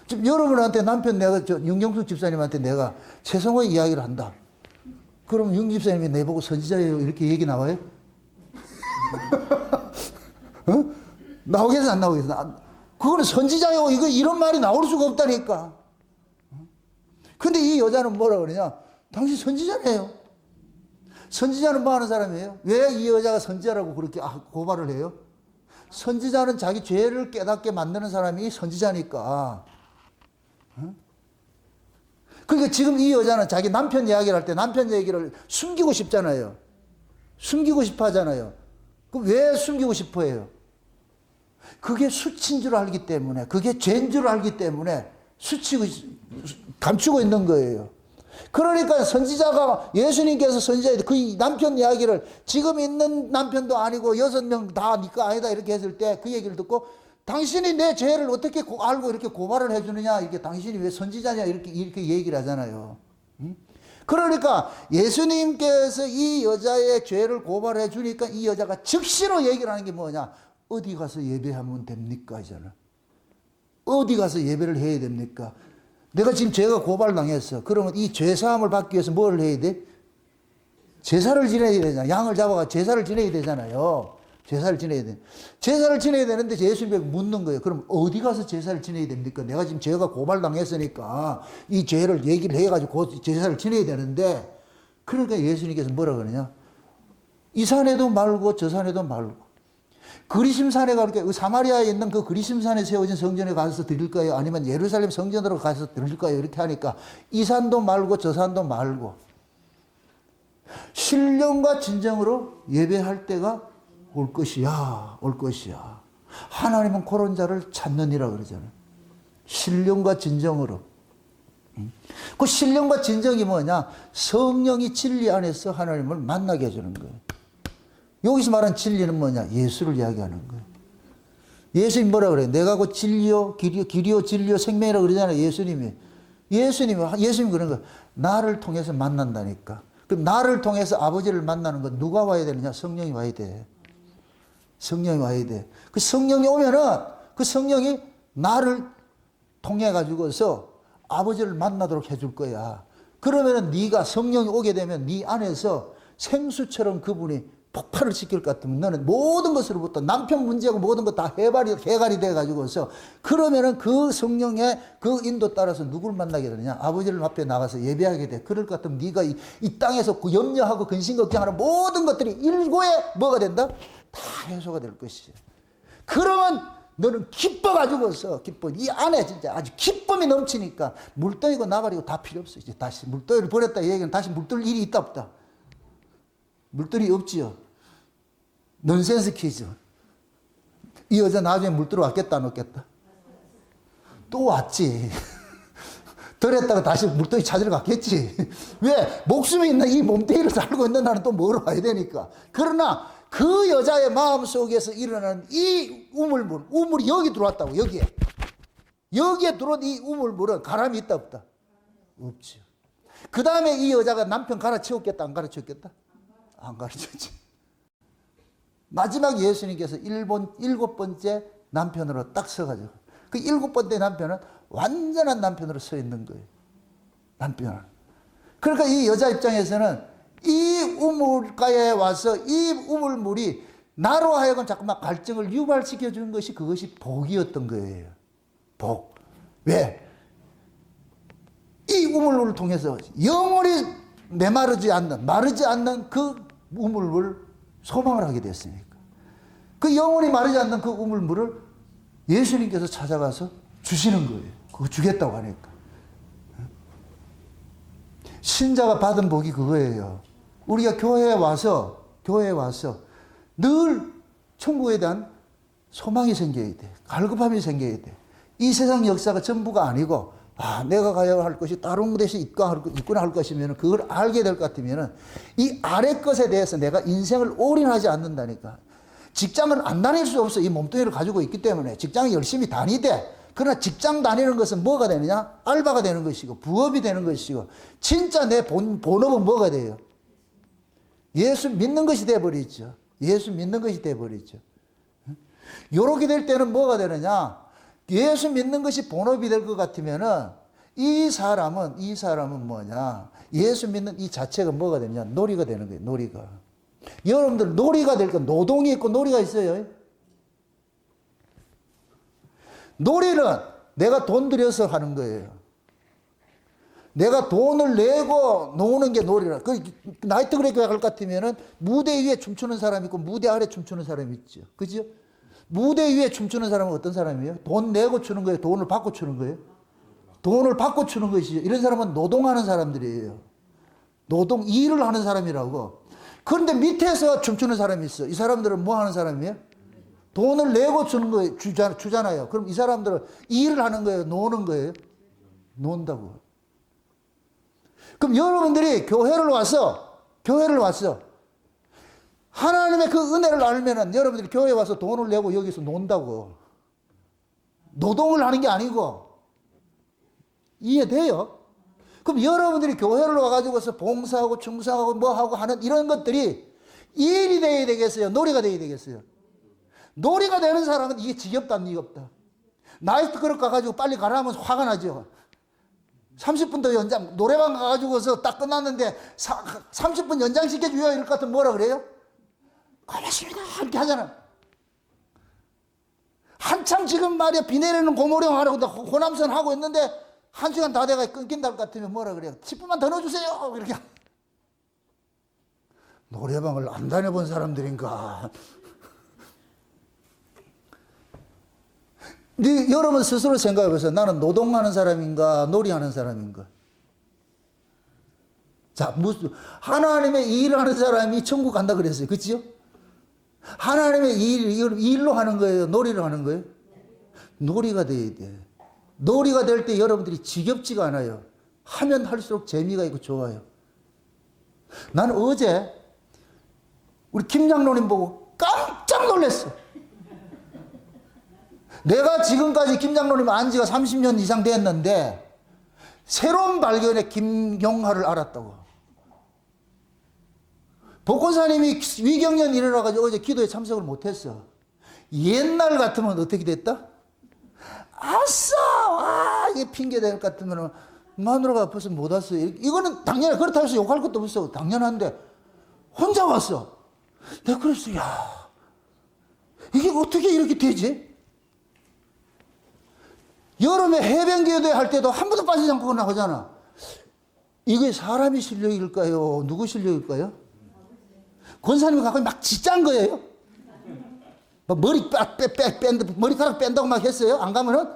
A: 지금 여러분한테 남편 윤경숙 집사님한테 내가 최성호의 이야기를 한다. 그럼 윤 집사님이 내보고 선지자예요 이렇게 얘기 나와요? 어? 나오겠어 안 나오겠어? 그거는 선지자요 이거 이런 말이 나올 수가 없다니까. 근데 이 여자는 뭐라 그러냐? 당신 선지자네요. 선지자는 뭐 하는 사람이에요? 왜 이 여자가 선지자라고 그렇게 고발을 해요? 선지자는 자기 죄를 깨닫게 만드는 사람이 선지자니까. 그러니까 지금 이 여자는 자기 남편 이야기를 할 때 남편 얘기를 숨기고 싶잖아요. 숨기고 싶어 하잖아요. 그럼 왜 숨기고 싶어 해요? 그게 수치인 줄 알기 때문에, 그게 죄인 줄 알기 때문에 감추고 있는 거예요. 그러니까 선지자가, 예수님께서 선지자에 그 남편 이야기를 지금 있는 남편도 아니고 6명 다 네 거 아니다 이렇게 했을 때 그 얘기를 듣고 당신이 내 죄를 어떻게 알고 이렇게 고발을 해주느냐, 이렇게 당신이 왜 선지자냐 이렇게 얘기를 하잖아요. 그러니까 예수님께서 이 여자의 죄를 고발해 주니까 이 여자가 즉시로 얘기를 하는 게 뭐냐? 어디 가서 예배하면 됩니까? 이잖아. 어디 가서 예배를 해야 됩니까? 내가 지금 죄가 고발당했어. 그러면 이 죄사함을 받기 위해서 뭘 해야 돼? 제사를 지내야 되잖아. 양을 잡아가 제사를 지내야 되잖아요. 제사를 지내야 돼. 제사를 지내야 되는데 예수님이 묻는 거예요. 그럼 어디 가서 제사를 지내야 됩니까? 내가 지금 죄가 고발당했으니까 이 죄를 얘기를 해가지고 제사를 지내야 되는데, 그러니까 예수님께서 뭐라 그러냐? 이 산에도 말고 저 산에도 말고. 그리심산에 가니까 사마리아에 있는 그 그리심산에 세워진 성전에 가서 드릴까요? 아니면 예루살렘 성전으로 가서 드릴까요? 이렇게 하니까 이 산도 말고 저 산도 말고. 신령과 진정으로 예배할 때가 올 것이야, 올 것이야. 하나님은 그런 자를 찾느니라 그러잖아요. 신령과 진정으로. 그 신령과 진정이 뭐냐? 성령이 진리 안에서 하나님을 만나게 해주는 거예요. 여기서 말한 진리는 뭐냐? 예수를 이야기하는 거예요. 예수님 뭐라 그래요? 내가 그 진리요, 길이요, 진리요, 생명이라고 그러잖아요. 예수님이 그런 거예요. 나를 통해서 만난다니까. 그럼 나를 통해서 아버지를 만나는 건 누가 와야 되느냐? 성령이 와야 돼. 성령이 와야 돼. 그 성령이 오면은 그 성령이 나를 통해 가지고서 아버지를 만나도록 해줄 거야. 그러면은 네가 성령이 오게 되면 네 안에서 생수처럼 그분이 폭발을 시킬 것 같으면 너는 모든 것으로부터 남편 문제고 모든 것 다 해갈이 돼가지고서 그러면은 그 성령의 그 인도 따라서 누굴 만나게 되느냐? 아버지를 앞에 나가서 예배하게 돼. 그럴 것 같으면 네가 이 땅에서 그 염려하고 근심 걱정하는 모든 것들이 일고에 뭐가 된다? 다 해소가 될 것이야. 그러면 너는 기뻐가지고서 이 안에 진짜 아주 기쁨이 넘치니까 물덩이고 나발이고 다 필요 없어. 이제 다시 물덩이를 버렸다 이 얘기는 다시 물들 일이 있다 없다. 물들이 없지요. 넌센스 퀴즈. 이 여자 나중에 물들어 왔겠다 안 왔겠다? 또 왔지. 덜했다가 다시 물덩이 찾으러 갔겠지. 왜? 목숨이 있는 이 몸뚱이를 살고 있는 나는 또 먹으러 와야 되니까. 그러나 그 여자의 마음속에서 일어나는 이 우물이 여기 들어왔다고. 여기에 들어온 이 우물물은 가람이 있다 없다? 없죠. 그 다음에 이 여자가 남편 갈아치웠겠다 안 갈아치웠겠다? 안 가르쳤지. 마지막 예수님께서 일곱 번째 남편으로 딱 서가지고 그 일곱 번째 남편은 완전한 남편으로 서 있는 거예요. 남편은. 그러니까 이 여자 입장에서는 이 우물가에 와서 이 우물물이 나로 하여금 자꾸만 갈증을 유발시켜 주는 것이 그것이 복이었던 거예요. 복. 왜? 이 우물물을 통해서 영원히 마르지 않는 그 우물물을 소망을 하게 됐으니까. 그 영원히 마르지 않는 그 우물물을 예수님께서 찾아가서 주시는 거예요. 그거 주겠다고 하니까. 신자가 받은 복이 그거예요. 우리가 교회에 와서 늘 천국에 대한 소망이 생겨야 돼. 갈급함이 생겨야 돼. 이 세상 역사가 전부가 아니고 내가 가야 할 것이 다른 곳에 있구나 할 것이면 그걸 알게 될 것 같으면 이 아래 것에 대해서 내가 인생을 올인하지 않는다니까. 직장을 안 다닐 수 없어. 이 몸뚱이를 가지고 있기 때문에 직장을 열심히 다니되 그러나 직장 다니는 것은 뭐가 되느냐? 알바가 되는 것이고 부업이 되는 것이고 진짜 내 본업은 뭐가 돼요? 예수 믿는 것이 돼버리죠. 예수 믿는 것이 돼버리죠. 요렇게 될 때는 뭐가 되느냐? 예수 믿는 것이 본업이 될 것 같으면은 이 사람은 뭐냐? 예수 믿는 이 자체가 뭐가 되느냐? 놀이가 되는 거예요. 놀이가. 여러분들 놀이가 될 건 노동이 있고 놀이가 있어요. 놀이는 내가 돈 들여서 하는 거예요. 내가 돈을 내고 노는 게 놀이라. 그 나이트클럽 갈 것 같으면은 무대 위에 춤추는 사람이 있고 무대 아래 춤추는 사람이 있죠. 그죠? 무대 위에 춤추는 사람은 어떤 사람이에요? 돈 내고 추는 거예요? 돈을 받고 추는 거예요? 돈을 받고 추는 것이죠. 이런 사람은 노동하는 사람들이에요. 일을 하는 사람이라고. 그런데 밑에서 춤추는 사람이 있어. 이 사람들은 뭐 하는 사람이에요? 돈을 내고 주는 거예요. 주잖아요. 그럼 이 사람들은 일을 하는 거예요? 노는 거예요? 논다고. 그럼 여러분들이 교회를 와서 하나님의 그 은혜를 알면은 여러분들이 교회에 와서 돈을 내고 여기서 논다고. 노동을 하는 게 아니고. 이해돼요? 그럼 여러분들이 교회를 와가지고서 봉사하고 충성하고 뭐하고 하는 이런 것들이 일이 돼야 되겠어요? 놀이가 돼야 되겠어요? 놀이가 되는 사람은 이게 지겹다, 지겹다. 나이트클럽 가가지고 빨리 가라 하면 화가 나죠. 30분 더 연장, 노래방 가가지고서 딱 끝났는데 30분 연장시켜줘요. 이럴 것 같으면 뭐라 그래요? 고맙습니다. 이렇게 하잖아. 한참 지금 말이야, 비 내리는 고모령 하라고 호남선 하고 있는데 1시간 다 돼가 끊긴다 할 것 같으면 뭐라 그래요? 10분만 더 넣어주세요. 이렇게. 노래방을 안 다녀본 사람들인가. 근데 여러분 스스로 생각해 보세요. 나는 노동하는 사람인가, 놀이하는 사람인가? 자, 하나님의 일을 하는 사람이 천국 간다 그랬어요. 그치요? 하나님의 일로 하는 거예요? 놀이로 하는 거예요? 놀이가 돼야 돼. 놀이가 될 때 여러분들이 지겹지가 않아요. 하면 할수록 재미가 있고 좋아요. 나는 어제 우리 김 장로님 보고 깜짝 놀랐어. 내가 지금까지 김 장로님 안 지가 30년 이상 됐는데 새로운 발견의 김용하를 알았다고. 복권사님이 위경련 일어나가지고 어제 기도에 참석을 못했어. 옛날 같으면 어떻게 됐다? 아싸! 와, 이게 핑계 될 것 같으면 마누라가 아파서 못 왔어요. 이거는 당연히 그렇다고 해서 욕할 것도 없어. 당연한데 혼자 왔어. 내가 그랬어. 야, 이게 어떻게 이렇게 되지? 여름에 해변교대 할 때도 한 번도 빠지지 않고 나가잖아. 이게 사람이 실력일까요? 누구 실력일까요? 권사님이 가까이 막 지짠 거예요. 막 머리 머리카락 뺀다고 막 했어요. 안 가면은?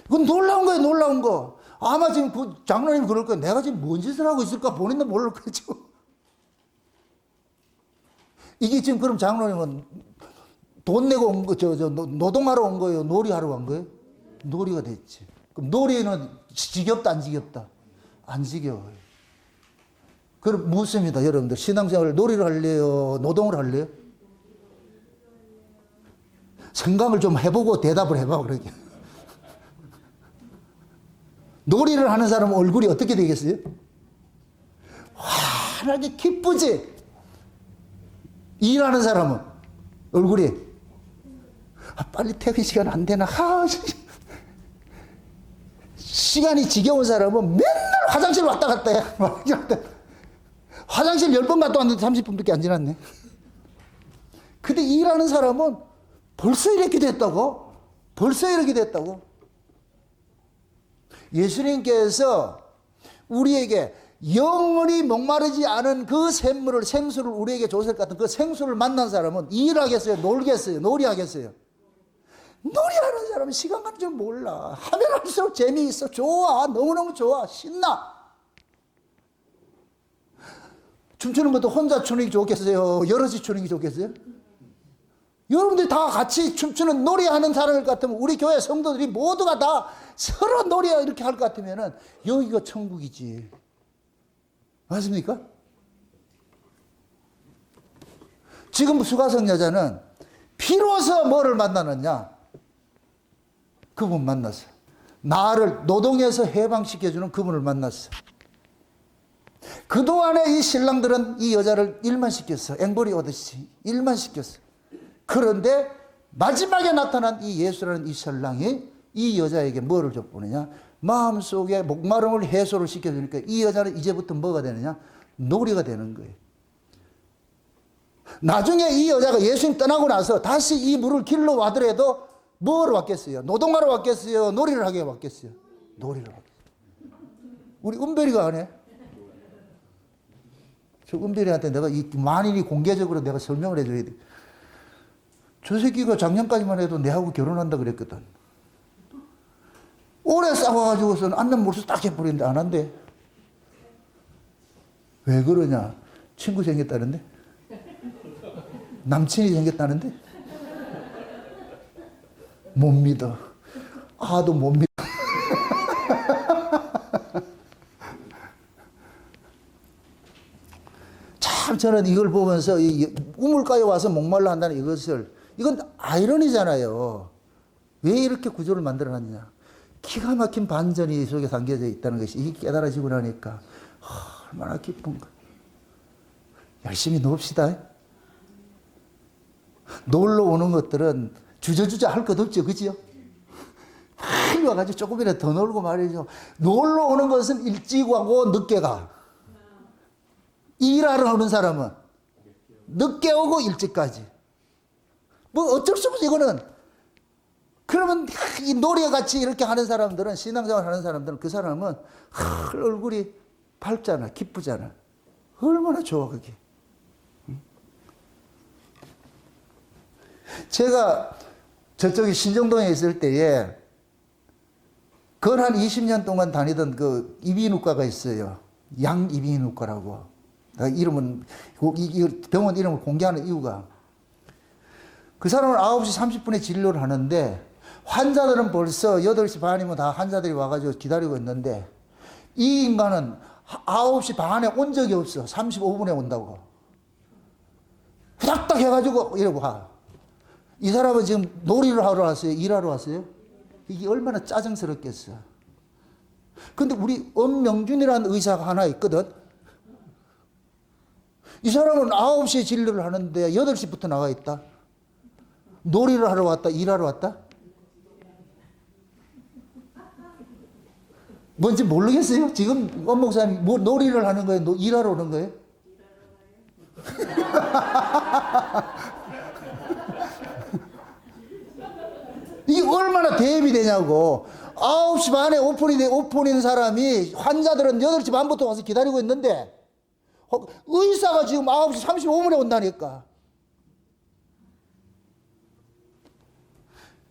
A: 이건 놀라운 거예요, 놀라운 거. 아마 지금 그 장로님 그럴 거예요. 내가 지금 뭔 짓을 하고 있을까 본인도 모를 거죠. 이게 지금 그럼 장로님은 돈 내고 온 거, 노동하러 온 거예요? 놀이하러 온 거예요? 놀이가 됐지. 그럼 놀이는 지겹다, 안 지겹다? 안 지겨워요. 그럼 묻습니다, 여러분들. 신앙생활 놀이를 할래요? 노동을 할래요? 생각을 좀 해보고 대답을 해봐, 그러게. 놀이를 하는 사람은 얼굴이 어떻게 되겠어요? 환하게 기쁘지? 일하는 사람은 얼굴이 빨리 퇴근 시간 안 되나? 시간이 지겨운 사람은 맨날 화장실 왔다 갔다 해. 화장실 10번 갔다 왔는데 30분밖에 안 지났네. 근데 일하는 사람은 벌써 이렇게 됐다고? 벌써 이렇게 됐다고? 예수님께서 우리에게 영원히 목마르지 않은 그 생수를 우리에게 줬을 것 같은 그 생수를 만난 사람은 일하겠어요? 놀겠어요? 놀이하겠어요? 놀이하는 사람은 시간 가는 줄 몰라. 하면 할수록 재미있어. 좋아. 너무너무 좋아. 신나. 춤추는 것도 혼자 추는 게 좋겠어요? 여럿이 추는 게 좋겠어요? 여러분들이 다 같이 춤추는 놀이하는 사람일 것 같으면 우리 교회 성도들이 모두가 다 서로 놀이 이렇게 할 것 같으면 여기가 천국이지. 맞습니까? 지금 수가성 여자는 비로소 뭐를 만나느냐? 그분 만났어. 나를 노동에서 해방시켜주는 그분을 만났어. 그동안에 이 신랑들은 이 여자를 일만 시켰어. 앵벌이 오듯이 일만 시켰어. 그런데 마지막에 나타난 이 예수라는 이 신랑이 이 여자에게 뭐를 줬보느냐? 마음속에 목마름을 해소를 시켜주니까 이 여자는 이제부터 뭐가 되느냐? 놀이가 되는 거예요. 나중에 이 여자가 예수님 떠나고 나서 다시 이 물을 길러 와더라도 뭐로 왔겠어요? 노동하러 왔겠어요? 놀이를 하게 왔겠어요? 놀이를 왔겠어요. 우리 은별이가 안 해? 저 은별이한테 내가 이 만인이 공개적으로 내가 설명을 해줘야 돼. 저 새끼가 작년까지만 해도 내하고 결혼한다 그랬거든. 오래 싸워가지고서는 안면 몰수 딱 해버리는데 안 한대. 왜 그러냐? 친구 생겼다는데? 남친이 생겼다는데? 못 믿어. 아도 못 믿어. 참 저는 이걸 보면서 우물가에 와서 목말라 한다는 이것을, 이건 아이러니잖아요. 왜 이렇게 구조를 만들어놨냐? 기가 막힌 반전이 속에 담겨져 있다는 것이 이게 깨달아지고 나니까 얼마나 기쁜가. 열심히 놉시다. 놀러 오는 것들은 주저주저 할 것 없죠. 그죠? 빨리 와가지고 조금이라도 더 놀고 말이죠. 놀러 오는 것은 일찍 가고 늦게 가. 일하러 오는 사람은 늦게 오고 일찍 가지. 뭐 어쩔 수 없어 이거는. 그러면 이 노래같이 이렇게 하는 사람들은, 신앙생활 하는 사람들은 그 사람은 얼굴이 밝잖아. 기쁘잖아. 얼마나 좋아 그게. 제가 저쪽에 신정동에 있을 때에 건 한 20년 동안 다니던 그 이비인후과가 있어요. 양이비인후과라고. 이름은, 이 병원 이름을 공개하는 이유가, 그 사람은 9시 30분에 진료를 하는데 환자들은 벌써 8시 반이면 다 환자들이 와가지고 기다리고 있는데 이 인간은 9시 반에 온 적이 없어. 35분에 온다고. 후닥닥 해가지고 이러고 가. 이 사람은 지금 놀이를 하러 왔어요? 일하러 왔어요? 이게 얼마나 짜증스럽겠어. 근데 우리 엄명준이라는 의사가 하나 있거든. 이 사람은 9시에 진료를 하는데 8시부터 나가 있다. 놀이를 하러 왔다? 일하러 왔다? 뭔지 모르겠어요? 지금 원 목사님 뭐 놀이를 하는 거예요? 일하러 오는 거예요? 이게 얼마나 대입이 되냐고. 9시 반에 오픈인 사람이 환자들은 8시 반부터 와서 기다리고 있는데 의사가 지금 9시 35분에 온다니까.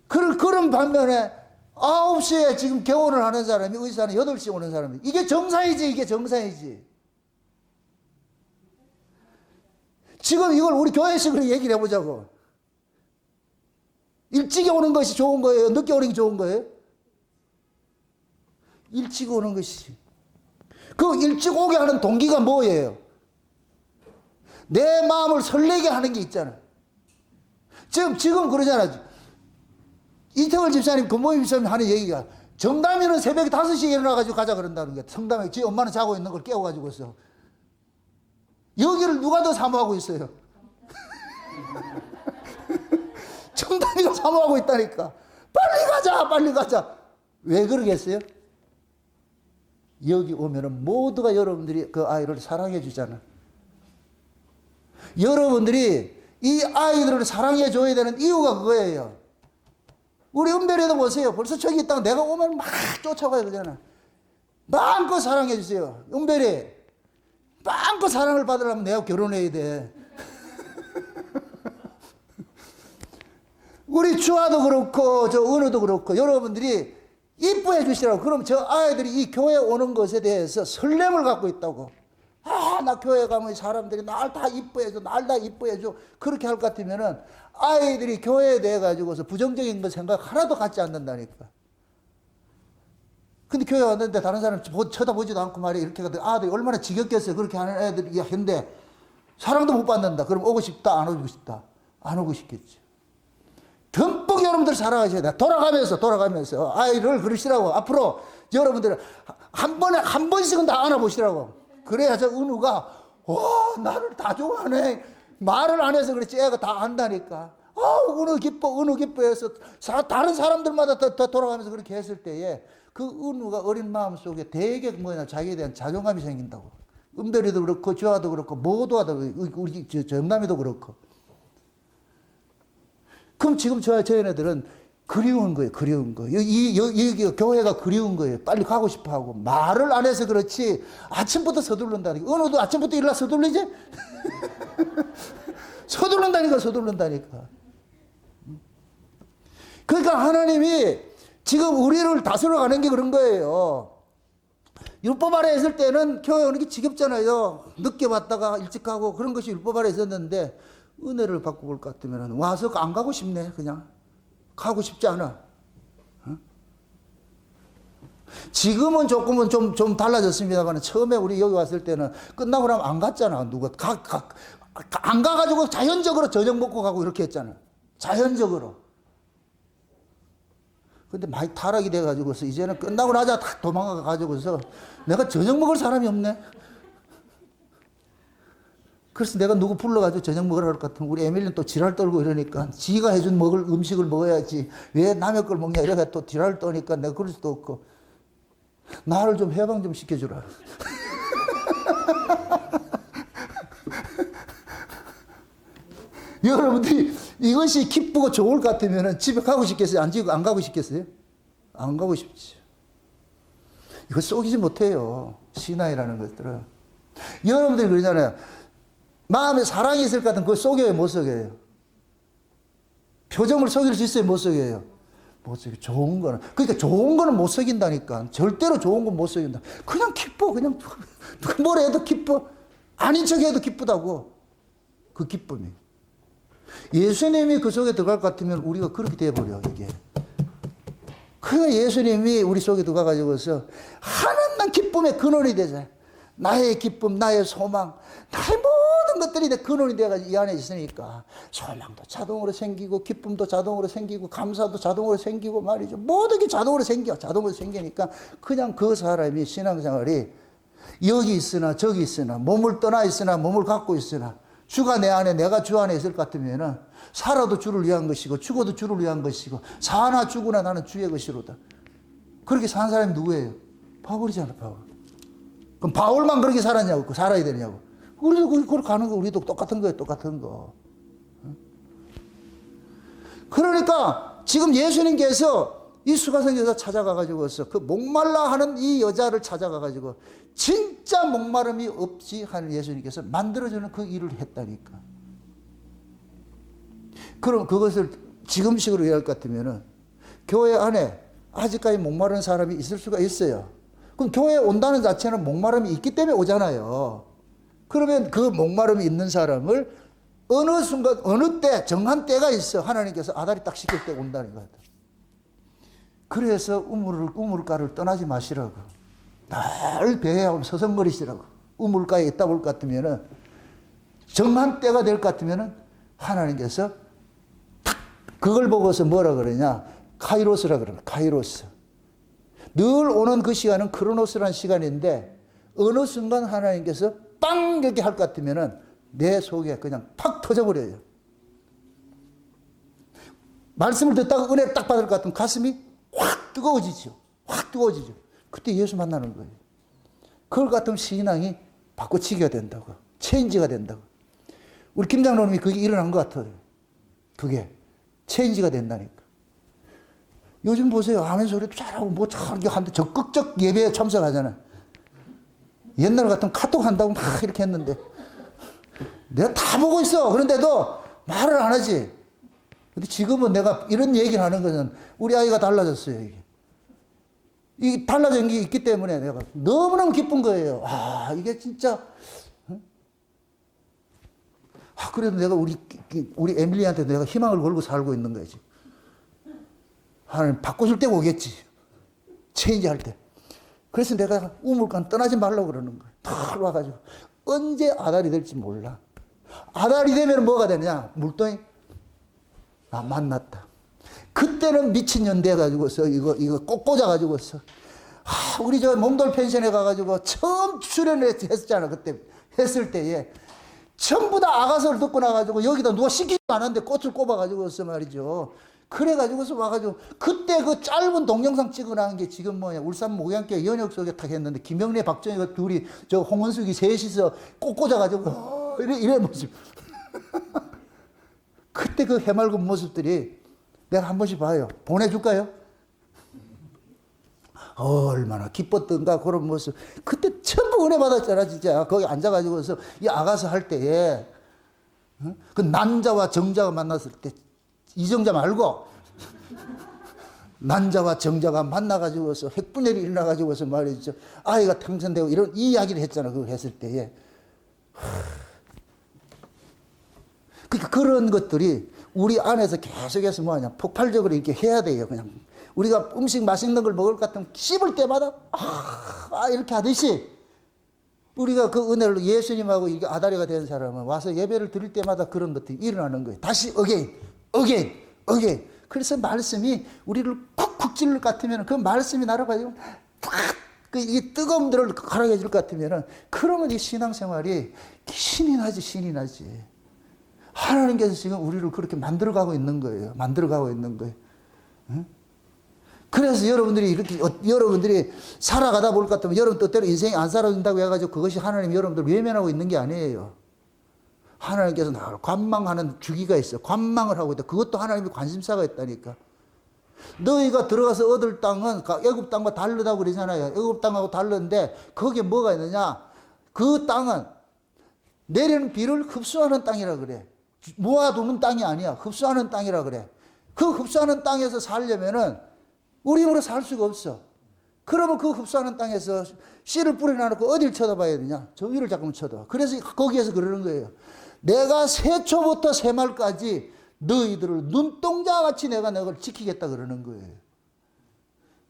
A: 그런 반면에 9시에 지금 개원을 하는 사람이 의사는 8시에 오는 사람이 이게 정상이지. 이게 정상이지. 지금 이걸 우리 교회식으로 얘기를 해보자고. 일찍 오는 것이 좋은 거예요? 늦게 오는 게 좋은 거예요? 일찍 오는 것이. 그 일찍 오게 하는 동기가 뭐예요? 내 마음을 설레게 하는 게 있잖아. 지금 그러잖아. 이태월 집사님, 금모임 집사님 하는 얘기가 정담이는 새벽에 5시에 일어나가지고 가자 그런다는 거야. 성담에 지 엄마는 자고 있는 걸 깨워가지고서. 여기를 누가 더 사모하고 있어요? 정담이가 사모하고 있다니까. 빨리 가자, 빨리 가자. 왜 그러겠어요? 여기 오면은 모두가 여러분들이 그 아이를 사랑해 주잖아. 여러분들이 이 아이들을 사랑해 줘야 되는 이유가 그거예요. 우리 은별이도 보세요. 벌써 저기 있다가 내가 오면 막 쫓아가야 되잖아. 마음껏 사랑해 주세요. 은별이, 마음껏 사랑을 받으려면 내가 결혼해야 돼. 우리 주아도 그렇고 저 은우도 그렇고 여러분들이 이뻐해 주시라고. 그럼 저 아이들이 이 교회 오는 것에 대해서 설렘을 갖고 있다고. 아, 나 교회 가면 사람들이 날 다 이뻐해줘, 날 다 이뻐해줘. 그렇게 할 것 같으면은 아이들이 교회에 대해 가지고서 부정적인 거 생각 하나도 갖지 않는다니까. 근데 교회 왔는데 다른 사람 쳐다보지도 않고 말이야. 이렇게 가도 아들이 얼마나 지겹겠어요. 그렇게 하는 애들이 한데 사랑도 못 받는다. 그럼 오고 싶다, 안 오고 싶다? 안 오고 싶겠죠. 듬뿍 여러분들 사랑하셔야 돼. 돌아가면서 아이를 그러시라고. 앞으로 여러분들 한 번씩은 다 안아보시라고. 그래야 저 은우가 나를 다 좋아하네. 말을 안 해서 그렇지 애가 다 안다니까. 은우 기뻐해서 다른 사람들마다 더 돌아가면서 그렇게 했을 때에 그 은우가 어린 마음 속에 되게 자기에 대한 자존감이 생긴다고. 은별이도 그렇고 주아도 그렇고 모두가 다 우리 정남이도 그렇고. 그럼 지금 저 얘네들은 그리운 거예요. 그리운 거. 여기 교회가 그리운 거예요. 빨리 가고 싶어 하고. 말을 안 해서 그렇지 아침부터 서두른다니까. 은우도 아침부터 일어나 서둘리지? 서둘른다니까. 그러니까 하나님이 지금 우리를 다스려 가는 게 그런 거예요. 율법 아래 있을 때는 교회 오는 게 지겹잖아요. 늦게 왔다가 일찍 가고 그런 것이 율법 아래 있었는데 은혜를 받고 볼 것 같으면 와서 안 가고 싶네. 그냥 가고 싶지 않아. 지금은 조금은 좀 달라졌습니다만 처음에 우리 여기 왔을 때는 끝나고 나면 안 갔잖아. 누가 안 가가지고 자연적으로 저녁 먹고 가고 이렇게 했잖아. 자연적으로. 근데 많이 타락이 돼가지고서 이제는 끝나고 나자 다 도망가가지고서 내가 저녁 먹을 사람이 없네. 그래서 내가 누구 불러가지고 저녁 먹으라 할 것 같으면 우리 에밀리는 또 지랄 떨고 이러니까 지가 해준 먹을 음식을 먹어야지 왜 남의 걸 먹냐 이래가 또 지랄 떠니까 내가 그럴 수도 없고 나를 좀 해방 좀 시켜주라. 여러분들이 이것이 기쁘고 좋을 것 같으면 집에 가고 싶겠어요? 안 가고 싶겠어요? 안 가고 싶지. 이거 속이지 못해요. 신앙이라는 것들은. 여러분들이 그러잖아요. 마음에 사랑이 있을 것 같으면 그거 속여요? 못 속여요? 표정을 속일 수 있어요? 못 속여요? 못 속여요. 좋은 거는. 그러니까 좋은 거는 못 속인다니까. 절대로 좋은 건 못 속인다. 그냥 기뻐. 그냥 누가 뭘 해도 기뻐. 아닌 척 해도 기쁘다고. 그 기쁨이. 예수님이 그 속에 들어갈 것 같으면 우리가 그렇게 돼버려, 이게. 그 예수님이 우리 속에 들어가가지고서 하나님 기쁨의 근원이 되잖아요. 나의 기쁨, 나의 소망, 나의 모든 것들이 내 근원이 돼가지고 이 안에 있으니까 소망도 자동으로 생기고 기쁨도 자동으로 생기고 감사도 자동으로 생기고 말이죠. 모든 게 자동으로 생기니까 그냥 그 사람이 신앙생활이 여기 있으나 저기 있으나 몸을 떠나 있으나 몸을 갖고 있으나 주가 내 안에 내가 주 안에 있을 것 같으면은 살아도 주를 위한 것이고 죽어도 주를 위한 것이고 사나 죽으나 나는 주의 것이로다. 그렇게 사는 사람이 누구예요? 바울이잖아, 바울. 그럼 바울만 그렇게 살았냐고, 살아야 되냐고. 우리도 그걸 가는 거, 우리도 똑같은 거예요, 똑같은 거. 그러니까 지금 예수님께서 이 수가성 여자 찾아가가지고서 그 목말라 하는 이 여자를 찾아가가지고 진짜 목마름이 없이 하는 예수님께서 만들어주는 그 일을 했다니까. 그럼 그것을 지금식으로 이해할 것 같으면은 교회 안에 아직까지 목마른 사람이 있을 수가 있어요. 그럼 교회에 온다는 자체는 목마름이 있기 때문에 오잖아요. 그러면 그 목마름이 있는 사람을 어느 순간, 어느 때, 정한 때가 있어. 하나님께서 아다리 딱 시킬 때 온다는 거다. 그래서 우물가를 떠나지 마시라고. 늘 배에 서성거리시라고. 우물가에 있다 볼 것 같으면은, 정한 때가 될 것 같으면은, 하나님께서 탁, 그걸 보고서 뭐라 그러냐. 카이로스라 그러나, 카이로스. 늘 오는 그 시간은 크로노스라는 시간인데, 어느 순간 하나님께서 빵! 이렇게 할 것 같으면은, 내 속에 그냥 팍 터져버려요. 말씀을 듣다가 은혜를 딱 받을 것 같으면 가슴이 확 뜨거워지죠. 확 뜨거워지죠. 그때 예수 만나는 거예요. 그걸 같으면 신앙이 바꿔치기가 된다고. 체인지가 된다고. 우리 김 장로님이 그게 일어난 것 같아요. 그게. 체인지가 된다니까. 요즘 보세요. 아멘 소리도 잘하고 뭐 저렇게 하는데 적극적 예배에 참석하잖아요. 옛날 같으면 카톡 한다고 막 이렇게 했는데 내가 다 보고 있어. 그런데도 말을 안 하지. 근데 지금은 내가 이런 얘기를 하는 것은 우리 아이가 달라졌어요, 이게. 이 달라진 게 있기 때문에 내가 너무너무 기쁜 거예요. 아, 이게 진짜. 아, 그래도 내가 우리 에밀리한테 내가 희망을 걸고 살고 있는 거지. 하나님 바꿔줄 때가 오겠지. 체인지 할 때. 그래서 내가 우물간 떠나지 말라고 그러는 거예요. 탁 와가지고. 언제 아달이 될지 몰라. 아달이 되면 뭐가 되냐? 물동이 아 만났다. 그때는 미친년 돼가지고서 이거 꼭 꽂아가지고서 우리 저 몽돌 펜션에 가가지고 처음 출연을 했었잖아. 그때 했을 때에 전부 다 아가서를 듣고 나가지고 여기다 누가 시키지도 않았는데 꽃을 꼽아가지고서 말이죠. 그래가지고서 와가지고 그때 그 짧은 동영상 찍어나간 게 지금 뭐냐 울산 목양교 연역 속에 탁 했는데 김영래 박정희가 둘이 저 홍원숙이 셋이서 꼭 꽂아가지고 이래 모습. 그때 그 해맑은 모습들이 내가 한 번씩 봐요. 보내줄까요? 얼마나 기뻤던가 그런 모습. 그때 전부 은혜 받았잖아 진짜. 거기 앉아가지고서 이 아가서 할 때에 그 난자와 정자가 만났을 때 이정자 말고 난자와 정자가 만나가지고서 핵분열이 일어나가지고서 말이죠. 아이가 당선되고 이런 이야기를 했잖아. 그거 했을 때에. 그러니까 그런 것들이 우리 안에서 계속해서 뭐하냐 폭발적으로 이렇게 해야 돼요. 그냥 우리가 음식 맛있는 걸 먹을 것 같으면 씹을 때마다 이렇게 하듯이 우리가 그 은혜를 예수님하고 이게 아다리가 된 사람은 와서 예배를 드릴 때마다 그런 것들이 일어나는 거예요. 다시 again. 그래서 말씀이 우리를 쿡쿡 찔릴 것 같으면 그 말씀이 날아가지고 이 뜨거움들을 가라게 줄 것 같으면 그러면 이 신앙생활이 신이 나지. 하나님께서 지금 우리를 그렇게 만들어가고 있는 거예요. 응? 그래서 여러분들이 살아가다 볼 것 같으면 여러분 뜻대로 인생이 안 살아준다고 해가지고 그것이 하나님 여러분들 외면하고 있는 게 아니에요. 하나님께서 나를 관망하는 주기가 있어. 관망을 하고 있다. 그것도 하나님의 관심사가 있다니까. 너희가 들어가서 얻을 땅은 애굽 땅과 다르다고 그러잖아요. 애굽 땅하고 다른데 거기에 뭐가 있느냐? 그 땅은 내리는 비를 흡수하는 땅이라 그래. 모아두는 땅이 아니야. 흡수하는 땅이라 그래. 그 흡수하는 땅에서 살려면은 우리 힘으로 살 수가 없어. 그러면 그 흡수하는 땅에서 씨를 뿌려놔놓고 어딜 쳐다봐야 되냐? 저 위를 자꾸만 쳐다봐. 그래서 거기에서 그러는 거예요. 내가 세초부터 세말까지 너희들을 눈동자같이 내가 너를 지키겠다 그러는 거예요.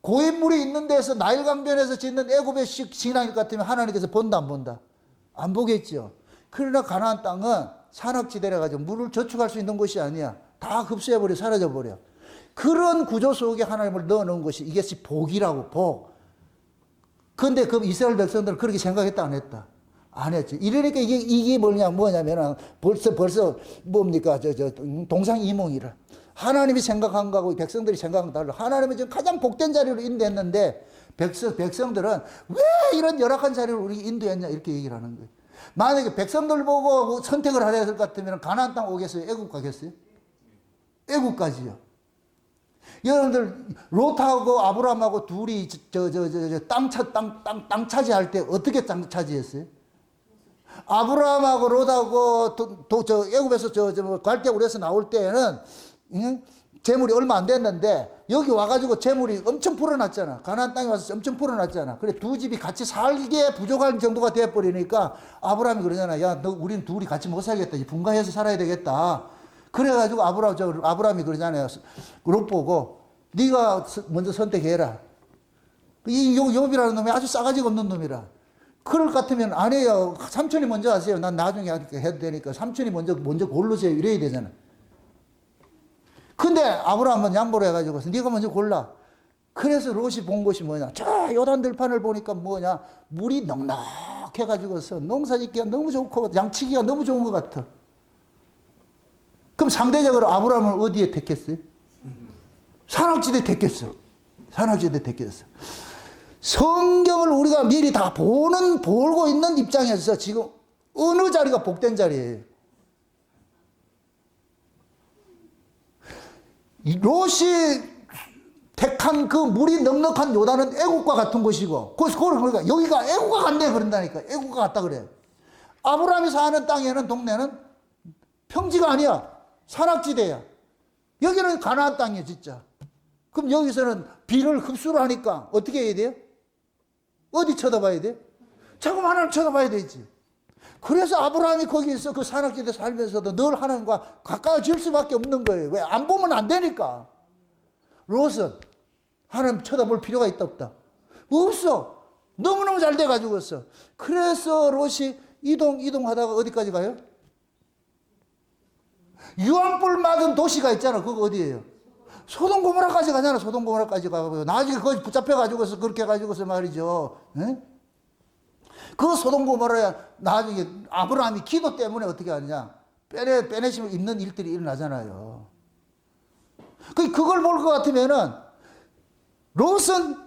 A: 고인물이 있는 데서 나일강변에서 짓는 애굽의 신앙일 같으면 하나님께서 본다 안 본다? 안 보겠죠. 그러나 가나안 땅은 산악지대라 가지고 물을 저축할 수 있는 곳이 아니야. 다 흡수해버려 사라져버려. 그런 구조 속에 하나님을 넣어놓은 것이 이것이 복이라고 복. 그런데 그 이스라엘 백성들은 그렇게 생각했다 안 했다? 안 했죠. 이러니까 이게 뭐냐면은 벌써 뭡니까 동상이몽이라. 하나님이 생각한 거하고 백성들이 생각한 거 달라. 하나님은 지금 가장 복된 자리로 인도했는데 백성들은 왜 이런 열악한 자리를 우리 인도했냐 이렇게 얘기를 하는 거예요. 만약에 백성들 보고 선택을 하려 할 것 같으면 가나안 땅 오겠어요? 애국 가겠어요? 애국 가지요. 여러분들 롯하고 아브라함하고 둘이 땅 차지할 때 어떻게 땅 차지했어요? 아브라함하고 롯하고 애국에서 갈대우에서 나올 때에는 재물이 얼마 안 됐는데 여기 와가지고 재물이 엄청 불어났잖아. 가나안 땅에 와서 엄청 불어났잖아. 그래 두 집이 같이 살기에 부족한 정도가 돼버리니까 아브라함이 그러잖아. 야, 우린 둘이 같이 못 살겠다. 분가해서 살아야 되겠다. 그래가지고 아브라함이 그러잖아요. 롯 보고 네가 먼저 선택해라. 이 욥이라는 놈이 아주 싸가지가 없는 놈이라. 그럴 것 같으면 안 해요. 삼촌이 먼저 하세요. 난 나중에 해도 되니까 삼촌이 먼저 고르세요. 이래야 되잖아. 근데 아브라함은 양보를 해가지고 네가 먼저 골라. 그래서 롯이 본 것이 뭐냐. 저 요단 들판을 보니까 뭐냐. 물이 넉넉해가지고서 농사짓기가 너무 좋고 양치기가 너무 좋은 것 같아. 그럼 상대적으로 아브라함은 어디에 택했어요? 산악지대 택했어. 산악지대 택했어. 성경을 우리가 미리 다 보고 있는 입장에서 지금 어느 자리가 복된 자리예요? 롯이 택한 그 물이 넉넉한 요단은 애국과 같은 곳이고, 그걸 그러니까 여기가 애국과 같네 그런다니까. 애국과 같다 그래. 아브라함이 사는 땅에는 동네는 평지가 아니야. 산악지대야. 여기는 가나안 땅이야 진짜. 그럼 여기서는 비를 흡수를 하니까 어떻게 해야 돼요? 어디 쳐다봐야 돼? 자꾸 하나님 쳐다봐야 되지. 그래서 아브라함이 거기서 그 산악지대 살면서도 늘 하나님과 가까워질 수밖에 없는 거예요. 왜? 안 보면 안 되니까. 롯은 하나님 쳐다볼 필요가 있다 없다? 없어. 너무너무 잘 돼가지고 있어. 그래서 롯이 이동하다가 어디까지 가요? 유황불 맞은 도시가 있잖아. 그거 어디예요? 소돔 고모라까지 가잖아. 소돔 고모라까지 가고 나중에 거기 붙잡혀가지고서 그렇게 해가지고서 말이죠. 에? 그 소돔 고모라야 나중에 아브라함이 기도 때문에 어떻게 하느냐. 빼내심을 입는 일들이 일어나잖아요. 그걸 볼 것 같으면은 롯은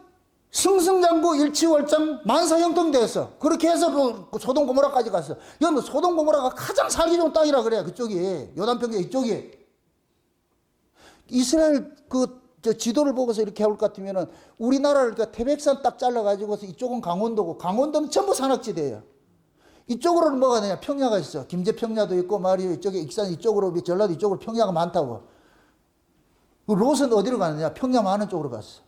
A: 승승장구 일치월장 만사형통되었어. 그렇게 해서 소돔 고모라까지 갔어. 여러분 소돔 고모라가 가장 살기 좋은 땅이라 그래요. 그쪽이 요단평야 이쪽이. 이스라엘 지도를 보고서 이렇게 해올 것 같으면은 우리나라를 태백산 딱 잘라가지고서 이쪽은 강원도고 강원도는 전부 산악지대예요. 이쪽으로는 뭐가 되냐? 평야가 있어. 김제평야도 있고 말이요. 이쪽에 익산 이쪽으로 전라도 이쪽으로 평야가 많다고. 롯은 어디로 가느냐? 평야 많은 쪽으로 갔어.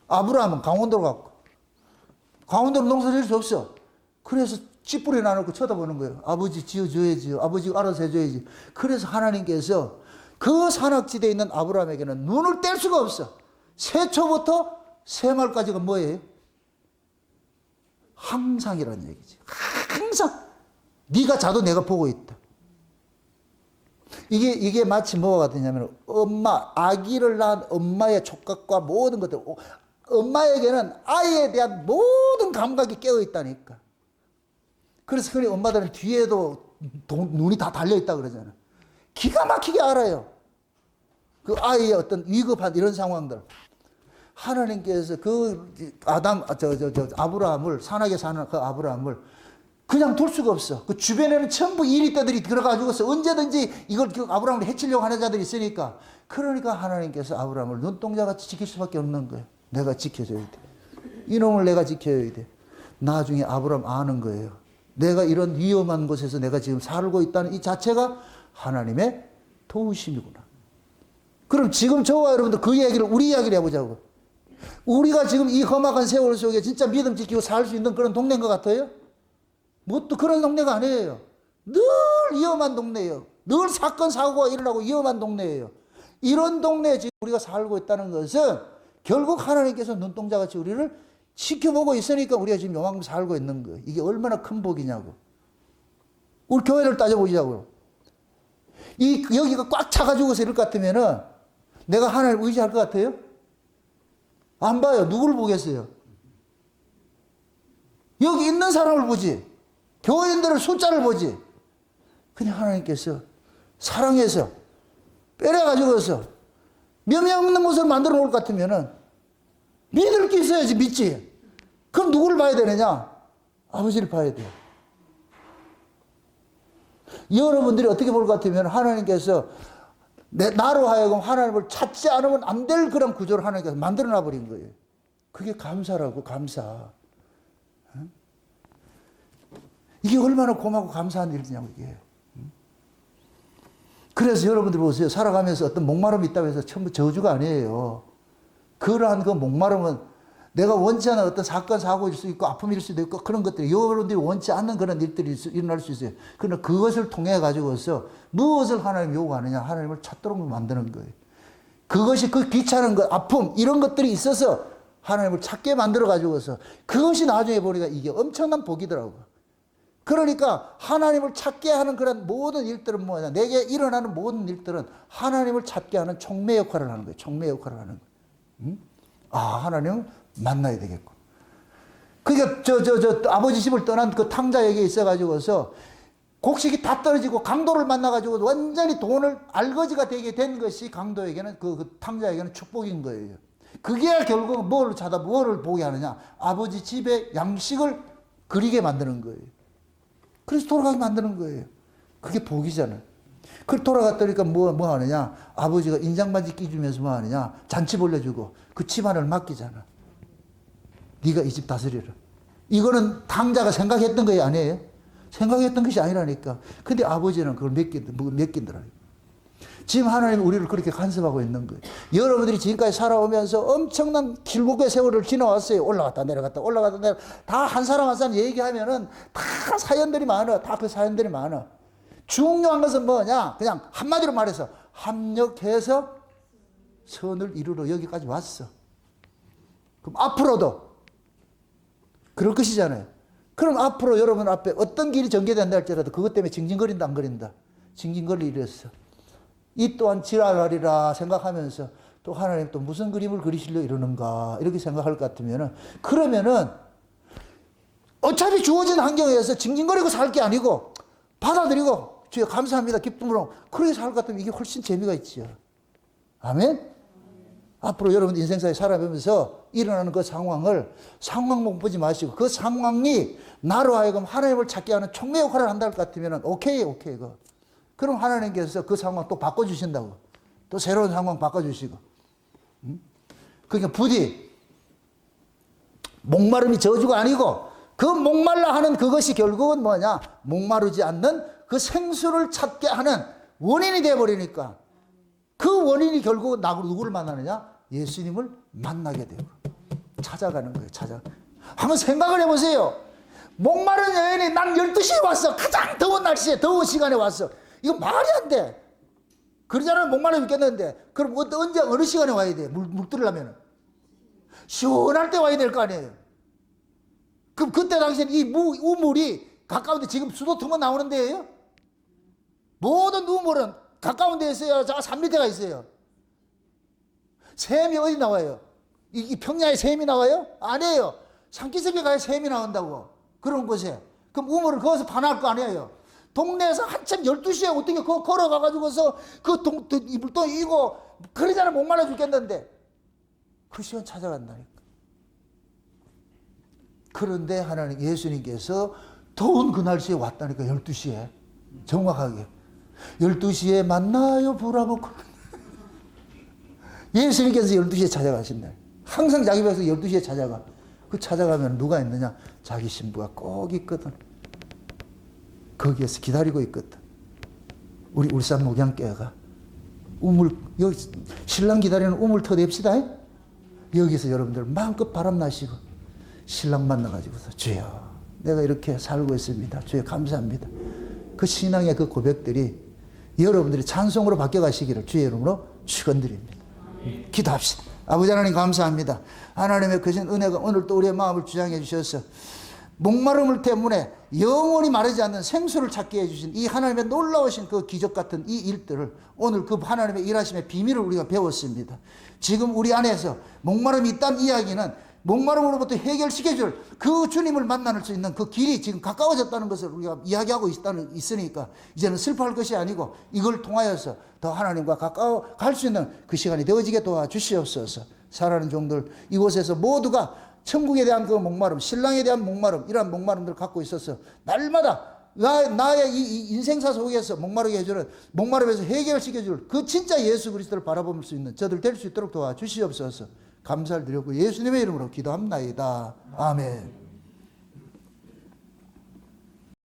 A: 아브라함은 강원도로 갔고. 강원도로 농사 지을 수 없어. 그래서 찌뿌리 나놓고 쳐다보는 거예요. 아버지 지어줘야지. 아버지가 알아서 해줘야지. 그래서 하나님께서 그 산악지대에 있는 아브라함에게는 눈을 뗄 수가 없어. 새초부터 새말까지가 뭐예요? 항상이라는 얘기지. 항상 네가 자도 내가 보고 있다. 이게 마치 뭐가 같으냐면 아기를 낳은 엄마의 촉각과 모든 것들, 엄마에게는 아이에 대한 모든 감각이 깨어 있다니까. 그래서 흔히 엄마들은 뒤에도 눈이 다 달려 있다 그러잖아. 기가 막히게 알아요. 그 아이의 어떤 위급한 이런 상황들. 하나님께서 아브라함을, 산악에 사는 그 아브라함을 그냥 둘 수가 없어. 그 주변에는 전부 이리떼들이 들어가지고서 언제든지 이걸 아브라함을 해치려고 하는 자들이 있으니까. 그러니까 하나님께서 아브라함을 눈동자같이 지킬 수밖에 없는 거예요. 내가 지켜줘야 돼. 이놈을 내가 지켜야 돼. 나중에 아브라함 아는 거예요. 내가 이런 위험한 곳에서 내가 지금 살고 있다는 이 자체가 하나님의 도우심이구나. 그럼 지금 저와 여러분들 그 이야기를, 우리 이야기를 해보자고. 우리가 지금 이 험악한 세월 속에 진짜 믿음 지키고 살 수 있는 그런 동네인 것 같아요? 뭣도 그런 동네가 아니에요. 늘 위험한 동네예요. 늘 사건, 사고가 일어나고 위험한 동네예요. 이런 동네에 지금 우리가 살고 있다는 것은 결국 하나님께서 눈동자같이 우리를 지켜보고 있으니까 우리가 지금 요만큼 살고 있는 거예요. 이게 얼마나 큰 복이냐고. 우리 교회를 따져보자고요. 여기가 꽉 차가지고서 이럴 것 같으면은 내가 하나님을 의지할 것 같아요? 안 봐요. 누구를 보겠어요? 여기 있는 사람을 보지. 교인들의 숫자를 보지. 그냥 하나님께서 사랑해서 빼내가지고서 몇 명 없는 모습을 만들어 놓을 것 같으면은 믿을 게 있어야지 믿지. 그럼 누구를 봐야 되느냐? 아버지를 봐야 돼요. 여러분들이 어떻게 볼 것 같으면 하나님께서 나로 하여금 하나님을 찾지 않으면 안 될 그런 구조를 하나님께서 만들어놔 버린 거예요. 그게 감사라고, 감사. 이게 얼마나 고맙고 감사한 일이냐고, 이게. 그래서 여러분들 보세요. 살아가면서 어떤 목마름이 있다고 해서 전부 저주가 아니에요. 그러한 그 목마름은 내가 원치 않은 어떤 사건, 사고일 수 있고 아픔일 수도 있고 그런 것들이 여러분들이 원치 않는 그런 일들이 일어날 수 있어요. 그러나 그것을 통해 가지고서 무엇을 하나님 요구하느냐? 하나님을 찾도록 만드는 거예요. 그것이 그 귀찮은 것, 아픔 이런 것들이 있어서 하나님을 찾게 만들어 가지고서 그것이 나중에 보니까 이게 엄청난 복이더라고요. 그러니까 하나님을 찾게 하는 그런 모든 일들은 뭐냐? 내게 일어나는 모든 일들은 하나님을 찾게 하는 촉매 역할을 하는 거예요. 촉매 역할을 하는 거예요. 아, 하나님을 만나야 되겠고. 그러니까 아버지 집을 떠난 그 탕자에게 있어가지고서 곡식이 다 떨어지고 강도를 만나가지고 완전히 돈을 알거지가 되게 된 것이 강도에게는 그 탕자에게는 축복인 거예요. 그게 결국 뭐를 보게 하느냐? 아버지 집의 양식을 그리게 만드는 거예요. 그래서 돌아가게 만드는 거예요. 그게 복이잖아요. 그 돌아갔더니까 뭐 하느냐? 아버지가 인장반지 끼주면서 뭐 하느냐? 잔치 벌려주고 그 집안을 맡기잖아. 네가 이 집 다스리라. 이거는 탕자가 생각했던 거 아니에요? 생각했던 것이 아니라니까. 근데 아버지는 그걸 맡긴더라고요. 지금 하나님 우리를 그렇게 간섭하고 있는 거예요. 여러분들이 지금까지 살아오면서 엄청난 길목의 세월을 지나왔어요. 올라갔다 내려갔다 올라갔다 내려갔다. 다 한 사람 한 사람 얘기하면은 다 사연들이 많아. 다 그 사연들이 많아. 중요한 것은 뭐냐? 그냥 한마디로 말해서 합력해서 선을 이루러 여기까지 왔어. 그럼 앞으로도 그럴 것이잖아요. 그럼 앞으로 여러분 앞에 어떤 길이 전개된다 할지라도 그것 때문에 징징거린다 안 거린다? 징징거리 이랬어. 이 또한 지랄하리라 생각하면서 또 하나님 또 무슨 그림을 그리시려 이러는가 이렇게 생각할 것 같으면은 그러면은 어차피 주어진 환경에서 징징거리고 살 게 아니고 받아들이고 주여 감사합니다 기쁨으로 그렇게 살 것 같으면 이게 훨씬 재미가 있지요. 아멘? 앞으로 여러분 인생사에 살아가면서 일어나는 그 상황을 상황만 보지 마시고 그 상황이 나로 하여금 하나님을 찾게 하는 촉매 역할을 한다 할 것 같으면 오케이 그거. 그럼 하나님께서 그 상황 또 바꿔주신다고. 또 새로운 상황 바꿔주시고. 그러니까 부디 목마름이 저주가 아니고 그 목말라 하는 그것이 결국은 뭐냐? 목마르지 않는 그 생수를 찾게 하는 원인이 되어버리니까 그 원인이 결국은 누구를 만나느냐? 예수님을 만나게 되고 찾아가는 거예요. 한번 생각을 해보세요. 목마른 여인이 난 12시에 왔어. 가장 더운 날씨에 더운 시간에 왔어. 이거 말이 안 돼. 그러잖아. 목말라 죽겠는데 그럼 언제 어느 시간에 와야 돼? 물 들으려면 시원할 때 와야 될 거 아니에요. 그럼 그때 당시에는 이 우물이 가까운데 지금 수도통은 나오는 데예요? 모든 우물은 가까운 데에 있어요. 저 산 밑에가 있어요. 샘이 어디 나와요? 이 평야에 샘이 나와요? 아니에요. 산기슭에 가야 샘이 나온다고. 그런 곳에. 그럼 우물을 거기서 파낼 거 아니에요. 동네에서 한참 12시에 어떻게 걸어가가지고서 이 물동 이고 그러잖아. 목말라 죽겠는데. 그 시간 찾아간다니까. 그런데 하나님 예수님께서 더운 그 날씨에 왔다니까 12시에. 정확하게. 12시에 만나요 보라고. 예수님께서 12시에 찾아가신다. 항상 자기 배에서 12시에 찾아가. 그 찾아가면 누가 있느냐? 자기 신부가 꼭 있거든. 거기에서 기다리고 있거든. 우리 울산 목양교회가 여기 신랑 기다리는 우물터 냅시다. 여기서 여러분들 마음껏 바람 나시고 신랑 만나가지고서 주여 내가 이렇게 살고 있습니다. 주여 감사합니다. 그 신앙의 그 고백들이 여러분들이 찬송으로 바뀌어가시기를 주의 이름으로 축원드립니다. 기도합시다. 아버지 하나님 감사합니다. 하나님의 크신 은혜가 오늘 또 우리의 마음을 주장해 주셔서 목마름을 때문에 영원히 마르지 않는 생수를 찾게 해주신 이 하나님의 놀라우신 그 기적 같은 이 일들을 오늘 그 하나님의 일하심의 비밀을 우리가 배웠습니다. 지금 우리 안에서 목마름이 있다는 이야기는 목마름으로부터 해결시켜줄 그 주님을 만날 수 있는 그 길이 지금 가까워졌다는 것을 우리가 이야기하고 있으니까 이제는 슬퍼할 것이 아니고 이걸 통하여서 더 하나님과 가까워 갈 수 있는 그 시간이 되어지게 도와주시옵소서. 살아가는 종들 이곳에서 모두가 천국에 대한 그 목마름, 신랑에 대한 목마름, 이러한 목마름들을 갖고 있어서 날마다 나의 이 인생사 속에서 목마르게 해주는, 목마름에서 해결시켜줄 그 진짜 예수 그리스도를 바라볼 수 있는 저들 될 수 있도록 도와주시옵소서. 감사를 드렸고 예수님의 이름으로 기도합나이다. 아멘.